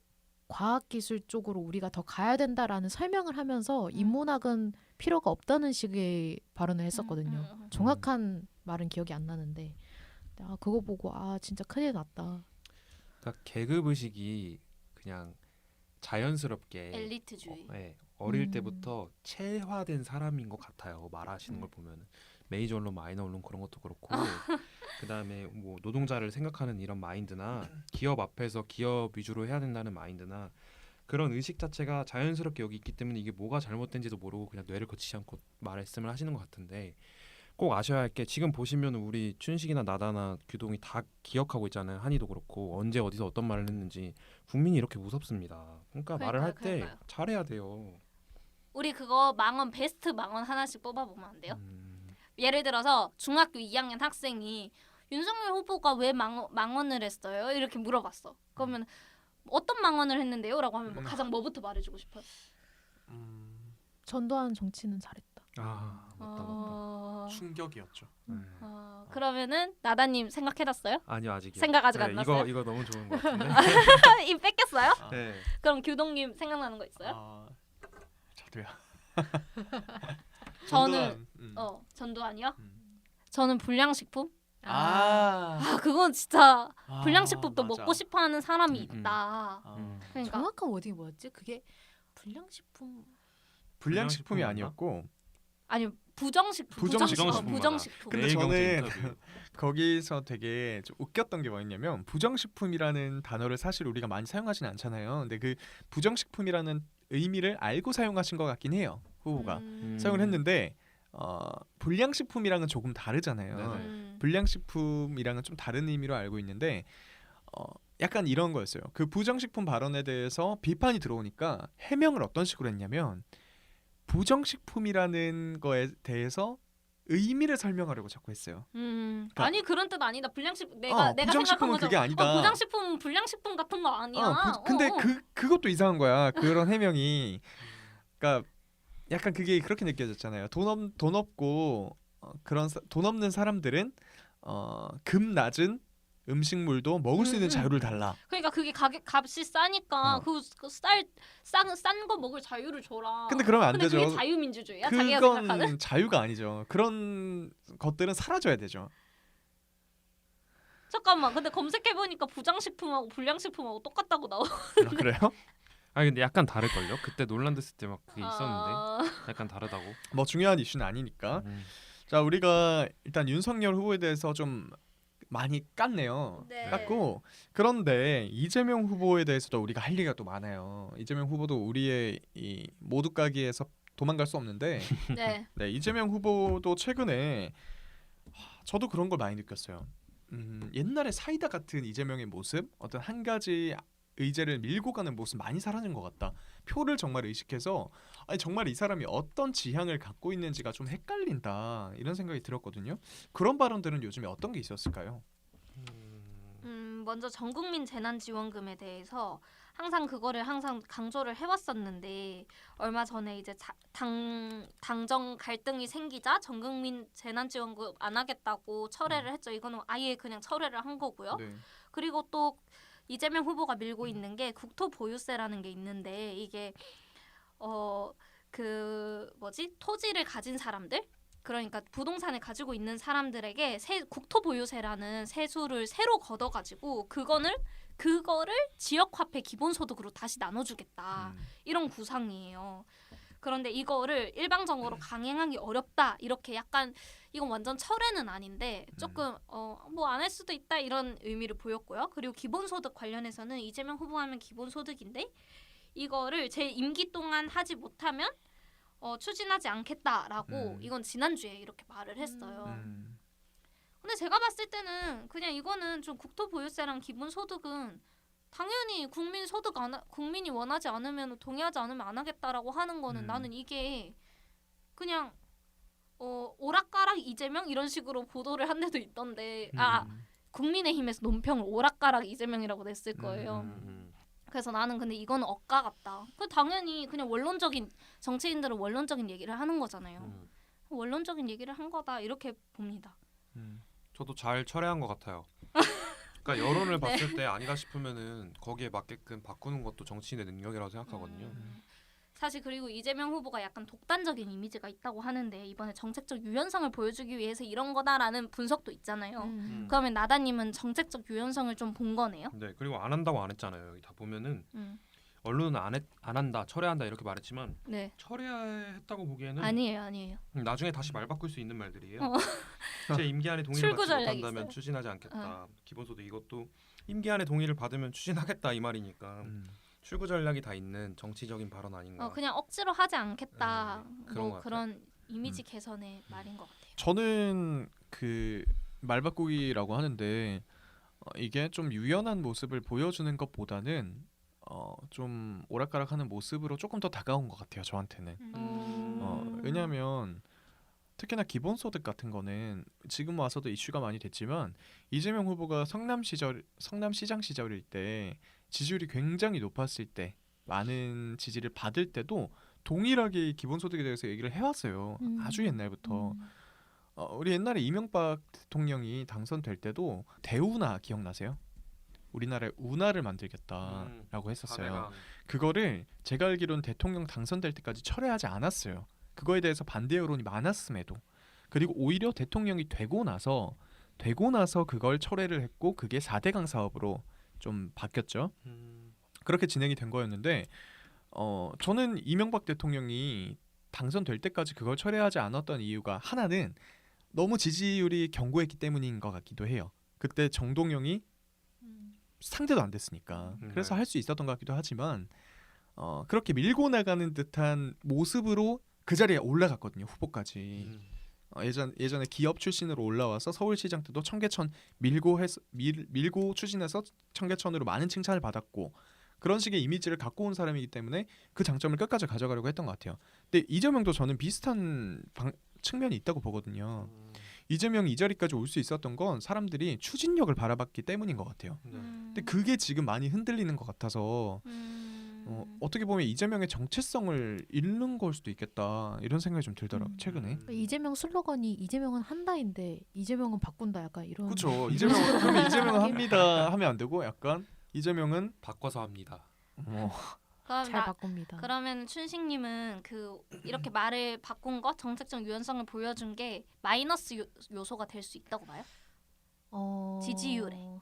과학기술 쪽으로 우리가 더 가야 된다라는 설명을 하면서 인문학은 필요가 없다는 식의 발언을 했었거든요. 정확한 말은 기억이 안 나는데 그거 보고 진짜 큰일 났다. 그러니까 계급 의식이 그냥 자연스럽게 엘리트주의. 어릴 때부터 체화된 사람인 것 같아요. 말하시는 걸 보면 메이저 언론, 마이너 언론 그런 것도 그렇고 그다음에 뭐 노동자를 생각하는 이런 마인드나 기업 앞에서 기업 위주로 해야 된다는 마인드나 그런 의식 자체가 자연스럽게 여기 있기 때문에 이게 뭐가 잘못된지도 모르고 그냥 뇌를 거치지 않고 말씀을 하시는 것 같은데 꼭 아셔야 할 게 지금 보시면 우리 춘식이나 나다나 규동이 다 기억하고 있잖아요. 한이도 그렇고 언제 어디서 어떤 말을 했는지 국민이 이렇게 무섭습니다. 그러니까 말을 할 때 잘해야 돼요. 우리 그거 망언 베스트 망언 하나씩 뽑아보면 안 돼요? 예를 들어서 중학교 2학년 학생이 윤석열 후보가 왜 망언을 했어요? 이렇게 물어봤어. 그러면 어떤 망언을 했는데요? 라고 하면 가장 뭐부터 말해주고 싶어요? 전두환 정치는 잘했다. 맞다. 충격이었죠. 그러면은 나다님 생각해놨어요? 아니요 아직이요. 생각 아직 안 났어요? 이거 너무 좋은 것 같은데. 입 뺏겼어요? 네. 그럼 규동님 생각나는 거 있어요? 저도요. 저는 전두환이요? 저는 불량식품? 그건 진짜 불량식품도 맞아. 먹고 싶어하는 사람이 있다. 그러니까 정확한 워딩이 뭐였지? 그게 불량식품 불량식품이 아니었고 아니 부정식품. 부정식품. 근데 저는 거기서 되게 좀 웃겼던 게 뭐였냐면 부정식품이라는 단어를 사실 우리가 많이 사용하지는 않잖아요. 근데 그 부정식품이라는 의미를 알고 사용하신 것 같긴 해요. 후보가 사용을 했는데 불량식품이랑은 조금 다르잖아요. 불량식품이랑은 좀 다른 의미로 알고 있는데 약간 이런 거였어요. 그 부정식품 발언에 대해서 비판이 들어오니까 해명을 어떤 식으로 했냐면 부정식품이라는 거에 대해서 의미를 설명하려고 자꾸 했어요. 그러니까, 아니 그런 뜻 아니다. 불량식품 내가 생각한 거죠. 그게 아니다. 부정식품 불량식품 같은 거 아니야. 근데 그것도 이상한 거야. 그런 해명이. 그러니까 약간 그게 그렇게 느껴졌잖아요. 돈 없고 돈 없는 사람들은 금 낮은 음식물도 먹을 수 있는 자유를 달라. 그러니까 그게 값이 싸니까 싼 거 먹을 자유를 줘라. 근데 그러면 안 되죠. 그게 자유민주주의야? 자기가 생각하는? 그건 자유가 아니죠. 그런 것들은 사라져야 되죠. 잠깐만. 근데 검색해 보니까 부정식품하고 불량식품하고 똑같다고 나와. 그래요? 근데 약간 다를걸요? 그때 논란 됐을 때 막 그게 있었는데 약간 다르다고. 뭐 중요한 이슈는 아니니까. 자, 우리가 일단 윤석열 후보에 대해서 좀 많이 깠네요. 네. 깠고 그런데 이재명 후보에 대해서도 우리가 할 얘기가 또 많아요. 이재명 후보도 우리의 이 모두 까기에서 도망갈 수 없는데 네, 이재명 후보도 최근에 저도 그런 걸 많이 느꼈어요. 옛날에 사이다 같은 이재명의 모습, 어떤 한 가지 의제를 밀고 가는 모습 많이 사라진 것 같다. 표를 정말 의식해서 정말 이 사람이 어떤 지향을 갖고 있는지가 좀 헷갈린다 이런 생각이 들었거든요. 그런 발언들은 요즘에 어떤 게 있었을까요? 먼저 전국민 재난지원금에 대해서 항상 그거를 항상 강조를 해왔었는데 얼마 전에 이제 당정 갈등이 생기자 전국민 재난지원금 안 하겠다고 철회를 했죠. 이거는 아예 그냥 철회를 한 거고요. 네. 그리고 또 이재명 후보가 밀고 있는 게 국토보유세라는 게 있는데 이게 그 토지를 가진 사람들, 그러니까 부동산을 가지고 있는 사람들에게 국토보유세라는 세수를 새로 걷어가지고 그거를 지역화폐 기본소득으로 다시 나눠주겠다, 이런 구상이에요. 그런데 이거를 일방적으로 강행하기 어렵다, 이렇게 약간 이건 완전 철회는 아닌데 조금 뭐 안 할 수도 있다 이런 의미를 보였고요. 그리고 기본소득 관련해서는 이재명 후보 하면 기본소득인데 이거를 제 임기 동안 하지 못하면 추진하지 않겠다라고 이건 지난주에 이렇게 말을 했어요. 근데 제가 봤을 때는 그냥 이거는 좀 국토보유세랑 기본소득은 당연히 국민이 원하지 않으면 동의하지 않으면 안 하겠다라고 하는 거는 나는 이게 그냥 오락가락 이재명 이런 식으로 보도를 한 데도 있던데 국민의힘에서 논평을 오락가락 이재명이라고 냈을 거예요. 그래서 나는 근데 이거는 억까 같다. 그 당연히 그냥 정치인들은 원론적인 얘기를 하는 거잖아요. 원론적인 얘기를 한 거다 이렇게 봅니다. 저도 잘 철회한 것 같아요. 그러니까 여론을 봤을 때 아니다 싶으면은 거기에 맞게끔 바꾸는 것도 정치인의 능력이라고 생각하거든요. 사실 그리고 이재명 후보가 약간 독단적인 이미지가 있다고 하는데 이번에 정책적 유연성을 보여주기 위해서 이런 거다라는 분석도 있잖아요. 그러면 나다님은 정책적 유연성을 좀 본 거네요? 네, 그리고 안 한다고 안 했잖아요. 여기 다 보면은 언론은 안 한다, 철회한다 이렇게 말했지만 네. 철회했다고 보기에는 아니에요. 나중에 다시 말 바꿀 수 있는 말들이에요. 제 임기 안에 동의를 출구 받지 전략이 못한다면 있어요. 추진하지 않겠다. 기본소득 이것도 임기 안에 동의를 받으면 추진하겠다 이 말이니까 출구 전략이 다 있는 정치적인 발언 아닌가. 그냥 억지로 하지 않겠다. 그런 것 그런 이미지 개선의 말인 것 같아요. 저는 그 말바꾸기라고 하는데 이게 좀 유연한 모습을 보여주는 것보다는 좀 오락가락하는 모습으로 조금 더 다가온 것 같아요. 저한테는. 왜냐하면 특히나 기본소득 같은 거는 지금 와서도 이슈가 많이 됐지만 이재명 후보가 성남시장 시절일 때 지지율이 굉장히 높았을 때 많은 지지를 받을 때도 동일하게 기본소득에 대해서 얘기를 해왔어요. 아주 옛날부터. 우리 옛날에 이명박 대통령이 당선될 때도 대운하 기억나세요? 우리나라에 운하를 만들겠다라고 했었어요. 사대강. 그거를 제가 알기로는 대통령 당선될 때까지 철회하지 않았어요. 그거에 대해서 반대 여론이 많았음에도. 그리고 오히려 대통령이 되고 나서 그걸 철회를 했고 그게 4대강 사업으로 좀 바뀌었죠. 그렇게 진행이 된 거였는데 저는 이명박 대통령이 당선될 때까지 그걸 철회하지 않았던 이유가 하나는 너무 지지율이 견고했기 때문인 것 같기도 해요. 그때 정동영이 상대도 안 됐으니까. 그래서 할 수 있었던 것 같기도 하지만 그렇게 밀고 나가는 듯한 모습으로 그 자리에 올라갔거든요. 후보까지. 예전에 기업 출신으로 올라와서 서울시장 때도 청계천 밀고 추진해서 청계천으로 많은 칭찬을 받았고 그런 식의 이미지를 갖고 온 사람이기 때문에 그 장점을 끝까지 가져가려고 했던 것 같아요. 근데 이재명도 저는 비슷한 측면이 있다고 보거든요. 이재명이 이 자리까지 올 수 있었던 건 사람들이 추진력을 바라봤기 때문인 것 같아요. 근데 그게 지금 많이 흔들리는 것 같아서 어떻게 보면 이재명의 정체성을 잃는 걸 수도 있겠다 이런 생각이 좀 들더라고요. 최근에. 이재명 슬로건이 이재명은 한다인데 이재명은 바꾼다 약간 이런. 그렇죠. 그러면 이재명은 합니다 하면 안 되고 약간 이재명은 바꿔서 합니다. 잘 바꿉니다. 그러면 춘식님은 이렇게 말을 바꾼 것, 정책적 유연성을 보여준 게 마이너스 요소가 될 수 있다고 봐요? 지지율에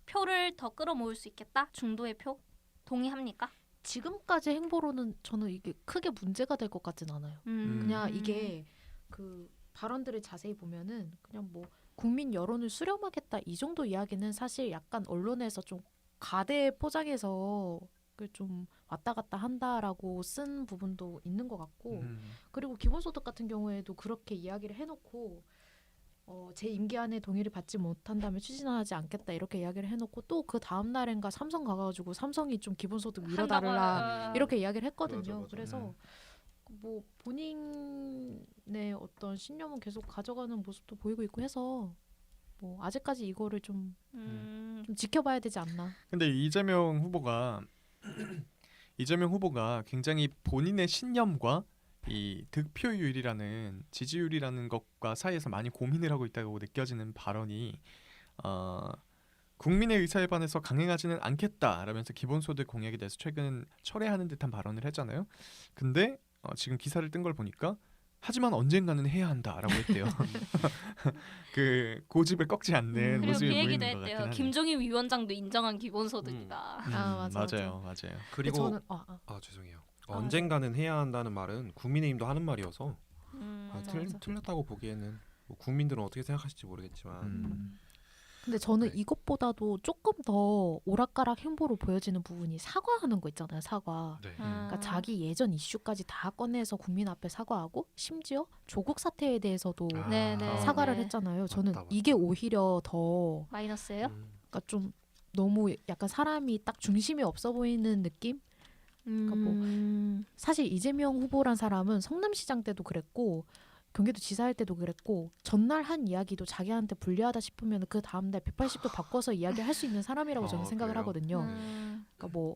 표를 더 끌어모을 수 있겠다? 중도의 표? 동의합니까? 지금까지 행보로는 저는 이게 크게 문제가 될 것 같진 않아요. 그냥 이게 그 발언들을 자세히 보면은 그냥 뭐 국민 여론을 수렴하겠다 이 정도 이야기는 사실 약간 언론에서 좀 가대 포장해서 좀 왔다 갔다 한다라고 쓴 부분도 있는 것 같고 그리고 기본소득 같은 경우에도 그렇게 이야기를 해놓고 제 임기 안에 동의를 받지 못한다면 추진하지 않겠다 이렇게 이야기를 해놓고 또 그 다음 날인가 삼성 가가지고 삼성이 좀 기본소득 밀어달라 이렇게 이야기를 했거든요. 맞아. 그래서 뭐 본인의 어떤 신념은 계속 가져가는 모습도 보이고 있고 해서 뭐 아직까지 이거를 좀 지켜봐야 되지 않나. 근데 이재명 후보가 이재명 후보가 굉장히 본인의 신념과 이 득표율이라는 지지율이라는 것과 사이에서 많이 고민을 하고 있다고 느껴지는 발언이 국민의 의사에 반해서 강행하지는 않겠다라면서 기본소득 공약에 대해서 최근 철회하는 듯한 발언을 했잖아요. 근데 지금 기사를 뜬 걸 보니까 하지만 언젠가는 해야 한다라고 했대요. 그 고집을 꺾지 않는 그리고 모습이 그 보이는 얘기도 것 했대요. 같긴 하네요. 김종인 위원장도 인정한 기본소득이다. 맞아요. 그리고 저는 죄송해요. 언젠가는 해야 한다는 말은 국민의힘도 하는 말이어서 맞아. 틀렸다고 보기에는 뭐 국민들은 어떻게 생각하실지 모르겠지만 근데 저는 네. 이것보다도 조금 더 오락가락 행보로 보여지는 부분이 사과하는 거 있잖아요. 사과. 네. 그러니까 자기 예전 이슈까지 다 꺼내서 국민 앞에 사과하고 심지어 조국 사태에 대해서도 사과를 했잖아요. 저는 맞다. 이게 오히려 더 마이너스예요? 그러니까 좀 너무 약간 사람이 딱 중심이 없어 보이는 느낌? 그러니까 뭐 사실 이재명 후보란 사람은 성남시장 때도 그랬고 경기도 지사할 때도 그랬고 전날 한 이야기도 자기한테 불리하다 싶으면 그 다음날 180도 바꿔서 이야기할 수 있는 사람이라고 저는 생각을 그래요? 하거든요. 그러니까 뭐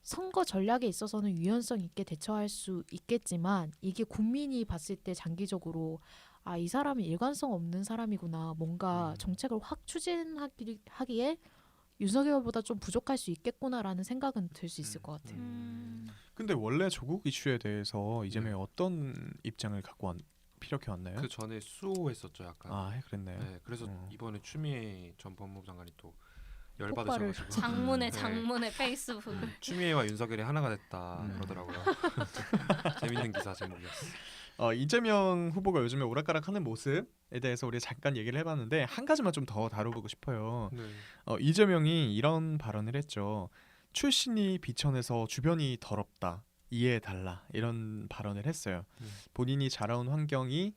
선거 전략에 있어서는 유연성 있게 대처할 수 있겠지만 이게 국민이 봤을 때 장기적으로 이 사람이 일관성 없는 사람이구나. 뭔가 정책을 확 추진하기에 윤석열보다 좀 부족할 수 있겠구나라는 생각은 들 수 있을 것 같아요. 근데 원래 조국 이슈에 대해서 이재명이 어떤 입장을 갖고 피력해 왔나요? 그 전에 수호했었죠 약간. 그랬나요? 네, 그래서 이번에 추미애 전 법무부 장관이 또 폭발을. 열받으셔가지고 장문의 페이스북. 추미애와 윤석열이 하나가 됐다 그러더라고요. 재밌는 기사 제목이었어. 이재명 후보가 요즘에 오락가락하는 모습에 대해서 우리 잠깐 얘기를 해봤는데 한 가지만 좀 더 다뤄보고 싶어요. 네. 이재명이 이런 발언을 했죠. 출신이 비천해서 주변이 더럽다. 이해해달라. 이런 발언을 했어요. 본인이 자라온 환경이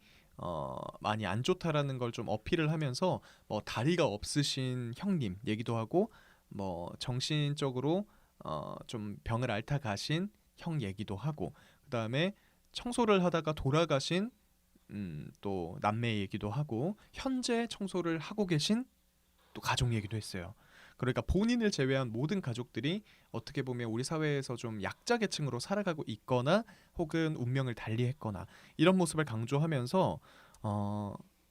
많이 안 좋다라는 걸 좀 어필을 하면서 뭐 다리가 없으신 형님 얘기도 하고 뭐 정신적으로 좀 병을 앓다 가신 형 얘기도 하고 그다음에 청소를 하다가 돌아가신 또 남매 얘기도 하고 현재 청소를 하고 계신 또 가족 얘기도 했어요. 그러니까 본인을 제외한 모든 가족들이 어떻게 보면 우리 사회에서 좀 약자 계층으로 살아가고 있거나 혹은 운명을 달리했거나 이런 모습을 강조하면서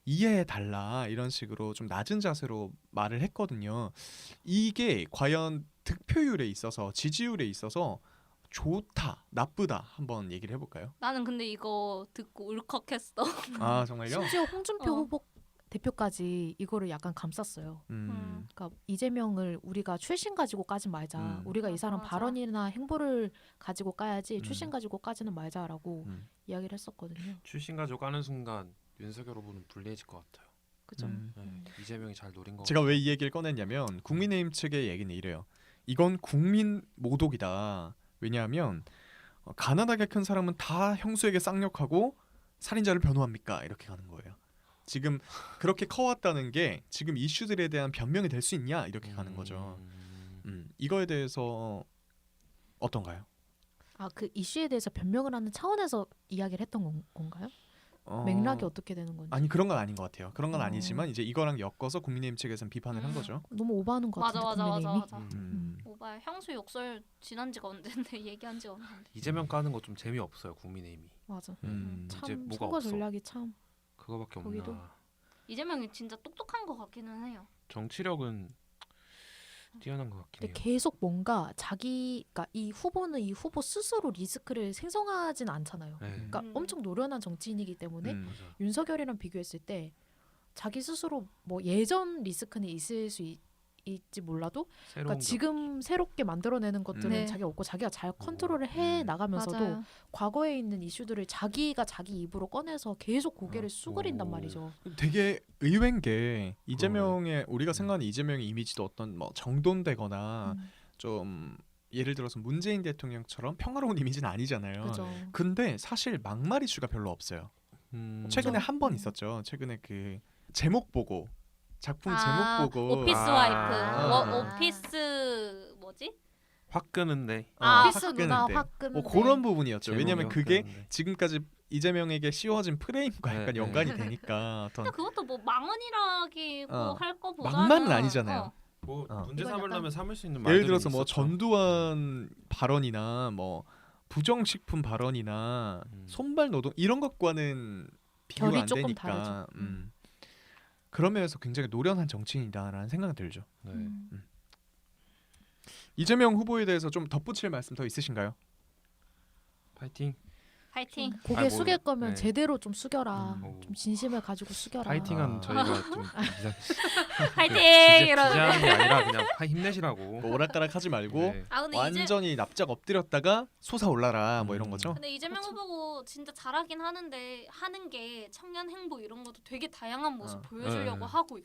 이해해달라 이런 식으로 좀 낮은 자세로 말을 했거든요. 이게 과연 득표율에 있어서 지지율에 있어서 좋다, 나쁘다 한번 얘기를 해볼까요? 나는 근데 이거 듣고 울컥했어. 정말요? 심지어 홍준표 후보 대표까지 이거를 약간 감쌌어요. 그러니까 이재명을 우리가 출신 가지고 까지 말자. 우리가 이 사람 맞아. 발언이나 행보를 가지고 까야지 출신 가지고 까지는 말자라고 이야기를 했었거든요. 출신 가지고 까는 순간 윤석열 후보는 불리해질 것 같아요. 그죠? 네, 이재명이 잘 노린 거. 제가 왜 이 얘기를 꺼냈냐면 국민의힘 측의 얘기는 이래요. 이건 국민 모독이다. 왜냐하면 가난하게 큰 사람은 다 형수에게 쌍욕하고 살인자를 변호합니까? 이렇게 가는 거예요. 지금 그렇게 커왔다는 게 지금 이슈들에 대한 변명이 될 수 있냐? 이렇게 가는 거죠. 이거에 대해서 어떤가요? 그 이슈에 대해서 변명을 하는 차원에서 이야기를 했던 건가요? 맥락이 어떻게 되는 건지. 아니 그런 건 아닌 것 같아요. 그런 건 아니지만 이제 이거랑 엮어서 국민의힘 측에서는 비판을 한 거죠. 너무 오버하는 것 같은데 국민의힘이. 오바 형수 욕설 지난 지가 언젠데 얘기한 지가 언젠데. 이재명 까는 거 좀 재미없어요 국민의힘이. 맞아. 이제 참 뭐가 선거 없어. 전략이 참. 그거밖에 거기도. 없나. 이재명이 진짜 똑똑한 것 같기는 해요. 정치력은 뛰어난 것 같긴 근데 해요. 계속 뭔가 그러니까 이 후보는 이 후보 스스로 리스크를 생성하진 않잖아요. 네. 그러니까 엄청 노련한 정치인이기 때문에 맞아. 윤석열이랑 비교했을 때 자기 스스로 뭐 예전 리스크는 있을 수 있지 몰라도 그러니까 지금 새롭게 만들어내는 것들은 네. 자기가 없고 자기가 잘 컨트롤을 해 나가면서도 맞아요. 과거에 있는 이슈들을 자기가 자기 입으로 꺼내서 계속 고개를 수그린단 말이죠. 되게 의외인 게 이재명의 우리가 생각하는 이재명의 이미지도 어떤 뭐 정돈되거나 좀 예를 들어서 문재인 대통령처럼 평화로운 이미지는 아니잖아요. 그죠. 근데 사실 막말 이슈가 별로 없어요. 최근에 그죠. 한 번 있었죠. 최근에 그 제목 보고 작품 아, 제목 보고 오피스 와이프. 아. 오피스 뭐지? 확 끄는데. 오피스 확 누나 끄는데. 확 끄는데. 그런 부분이었죠. 제목이 왜냐면 확 그게 끄는데. 지금까지 이재명에게 씌워진 프레임과 약간 네, 연관이 되니까 어떤 근데 그것도 뭐 망언이라기고 할 거보다는 막말은 아니잖아요. 뭐 어. 문제 이건 삼으려면 약간- 삼을 수 있는 말들이 예를 들어서 뭐 있었죠. 전두환 발언이나 뭐 부정식품 발언이나 손발 노동 이런 것과는 비교가 결이 안 조금 되니까 다르죠. 그런 면에서 굉장히 노련한 정치인이다라는 생각이 들죠. 네. 이재명 후보에 대해서 좀 덧붙일 말씀 더 있으신가요? 파이팅. 파이팅. 고개 뭐, 숙일 거면 네. 제대로 좀 숙여라. 오. 좀 진심을 가지고 숙여라. 파이팅한 아. 저희가 좀 파이팅 기재하는 이러는. 게 아니라 그냥 힘내시라고. 뭐 오락가락하지 말고 네. 아 근데 완전히 납작 엎드렸다가 솟아올라라 뭐 이런 거죠. 근데 이재명 후보고 진짜 잘하긴 하는데 하는 게 청년 행보 이런 것도 되게 다양한 모습 보여주려고 네. 하고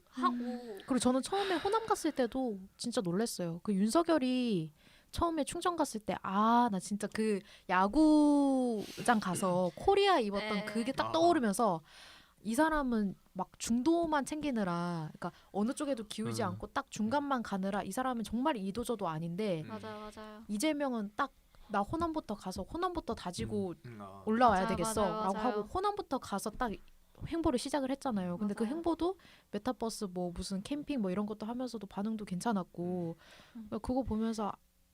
그리고 저는 처음에 호남 갔을 때도 진짜 놀랐어요. 그 윤석열이 처음에 충청 갔을 때 나 진짜 그 야구장 가서 코리아 입었던 네. 그게 딱 떠오르면서 이 사람은 막 중도만 챙기느라 그러니까 어느 쪽에도 기우지 않고 딱 중간만 가느라 이 사람은 정말 이도저도 아닌데 맞아요. 이재명은 딱 나 호남부터 가서 호남부터 다지고 아. 올라와야 맞아요, 되겠어라고 맞아요. 하고 호남부터 가서 딱 행보를 시작을 했잖아요. 근데 그 맞아요. 행보도 메타버스 뭐 무슨 캠핑 뭐 이런 것도 하면서도 반응도 괜찮았고 그거 보면서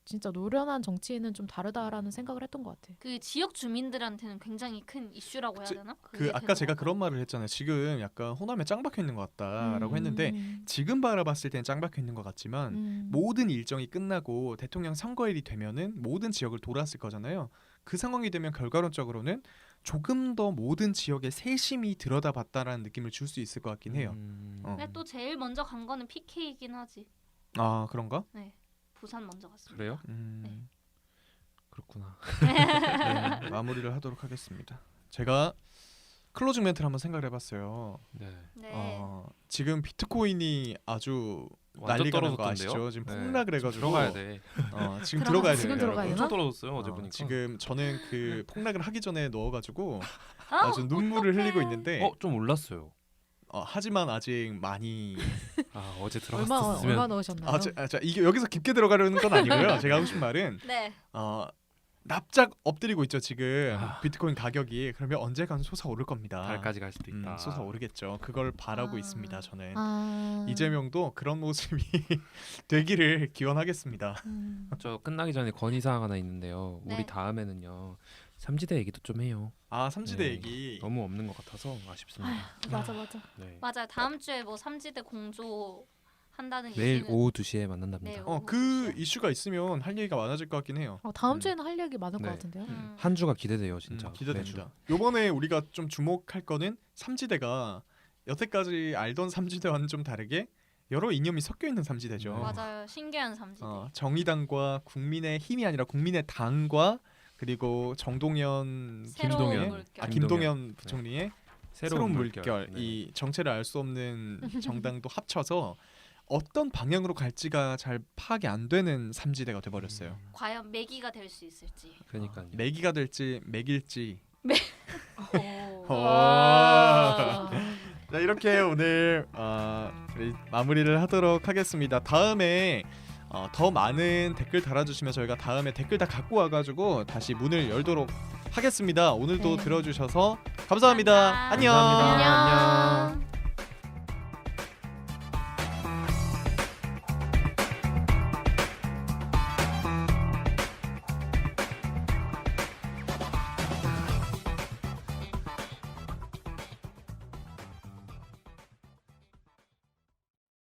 진짜 노련한 정치인은 좀 다르다라는 생각을 했던 것 같아. 그 지역 주민들한테는 굉장히 큰 이슈라고 해야 되나? 그 그게 아까 제가 되는 그런 말을 했잖아요. 지금 약간 호남에 짱 박혀 있는 것 같다라고 했는데 지금 바라봤을 때는 짱 박혀 있는 것 같지만 모든 일정이 끝나고 대통령 선거일이 되면은 모든 지역을 돌았을 거잖아요. 그 상황이 되면 결과론적으로는 조금 더 모든 지역에 세심히 들여다봤다라는 느낌을 줄 수 있을 것 같긴 해요. 근데 또 제일 먼저 간 거는 PK이긴 하지. 아 그런가? 네. 부산 먼저 갔습니다. 그래요? 네. 그렇구나. 네, 마무리를 하도록 하겠습니다. 제가 클로징 멘트를 한번 생각을 해봤어요. 네. 네. 지금 비트코인이 아주 완전 난리가 난 거 떨어졌던데요? 아시죠? 지금 네. 폭락을 해가지고 들어가야 돼. 지금 들어가- 들어가야 지금 돼요. 들어가야 여러분. 되나? 엄청 떨어졌어요 어제 보니까. 지금 저는 그 폭락을 하기 전에 넣어가지고 아, 아주 눈물을 어떡해. 흘리고 있는데 좀 올랐어요. 하지만 아직 많이 어제 얼마 들어갔었으면. 넣으셨나요? 자, 이게 여기서 깊게 들어가려는 건 아니고요. 제가 하고 싶은 말은 네. 납작 엎드리고 있죠 지금 아. 비트코인 가격이. 그러면 언젠가는 솟아오를 겁니다. 달까지 갈 수도 있다. 솟아오르겠죠. 그걸 바라고 아. 있습니다. 저는 아. 이재명도 그런 모습이 되기를 기원하겠습니다. 저 끝나기 전에 건의 사항 하나 있는데요. 네. 우리 다음에는 삼지대 얘기도 좀 해요. 삼지대 네. 얘기. 너무 없는 것 같아서 아쉽습니다. 맞아. 네. 맞아요. 다음 주에 뭐 삼지대 공조 한다는 내일 이슈는 오후 2시에 만난답니다. 네, 그 이슈가 있으면 할 얘기가 많아질 것 같긴 해요. 다음 주에는 할 얘기 많을 네. 것 같은데요. 한 주가 기대돼요, 진짜. 기대됩니다. 요번에 우리가 좀 주목할 거는 삼지대가 여태까지 알던 삼지대와는 좀 다르게 여러 이념이 섞여 있는 삼지대죠. 맞아요. 신기한 삼지대. 정의당과 국민의 힘이 아니라 국민의 당과 그리고 정동연, 새로운 김동연, 물결. 김동연 부총리의 새로운 물결, 네. 이 정체를 알 수 없는 정당도 합쳐서 어떤 방향으로 갈지가 잘 파악이 안 되는 삼지대가 돼버렸어요. 과연 매기가 될 수 있을지. 그러니까요. 매기가 될지 매길지. 오. 자, 이렇게 오늘 우리 마무리를 하도록 하겠습니다. 다음에 더 많은 댓글 달아주시면 저희가 다음에 댓글 다 갖고 와가지고 다시 문을 열도록 하겠습니다. 오늘도 네. 들어주셔서 감사합니다. 감사합니다. 안녕. 감사합니다. 안녕.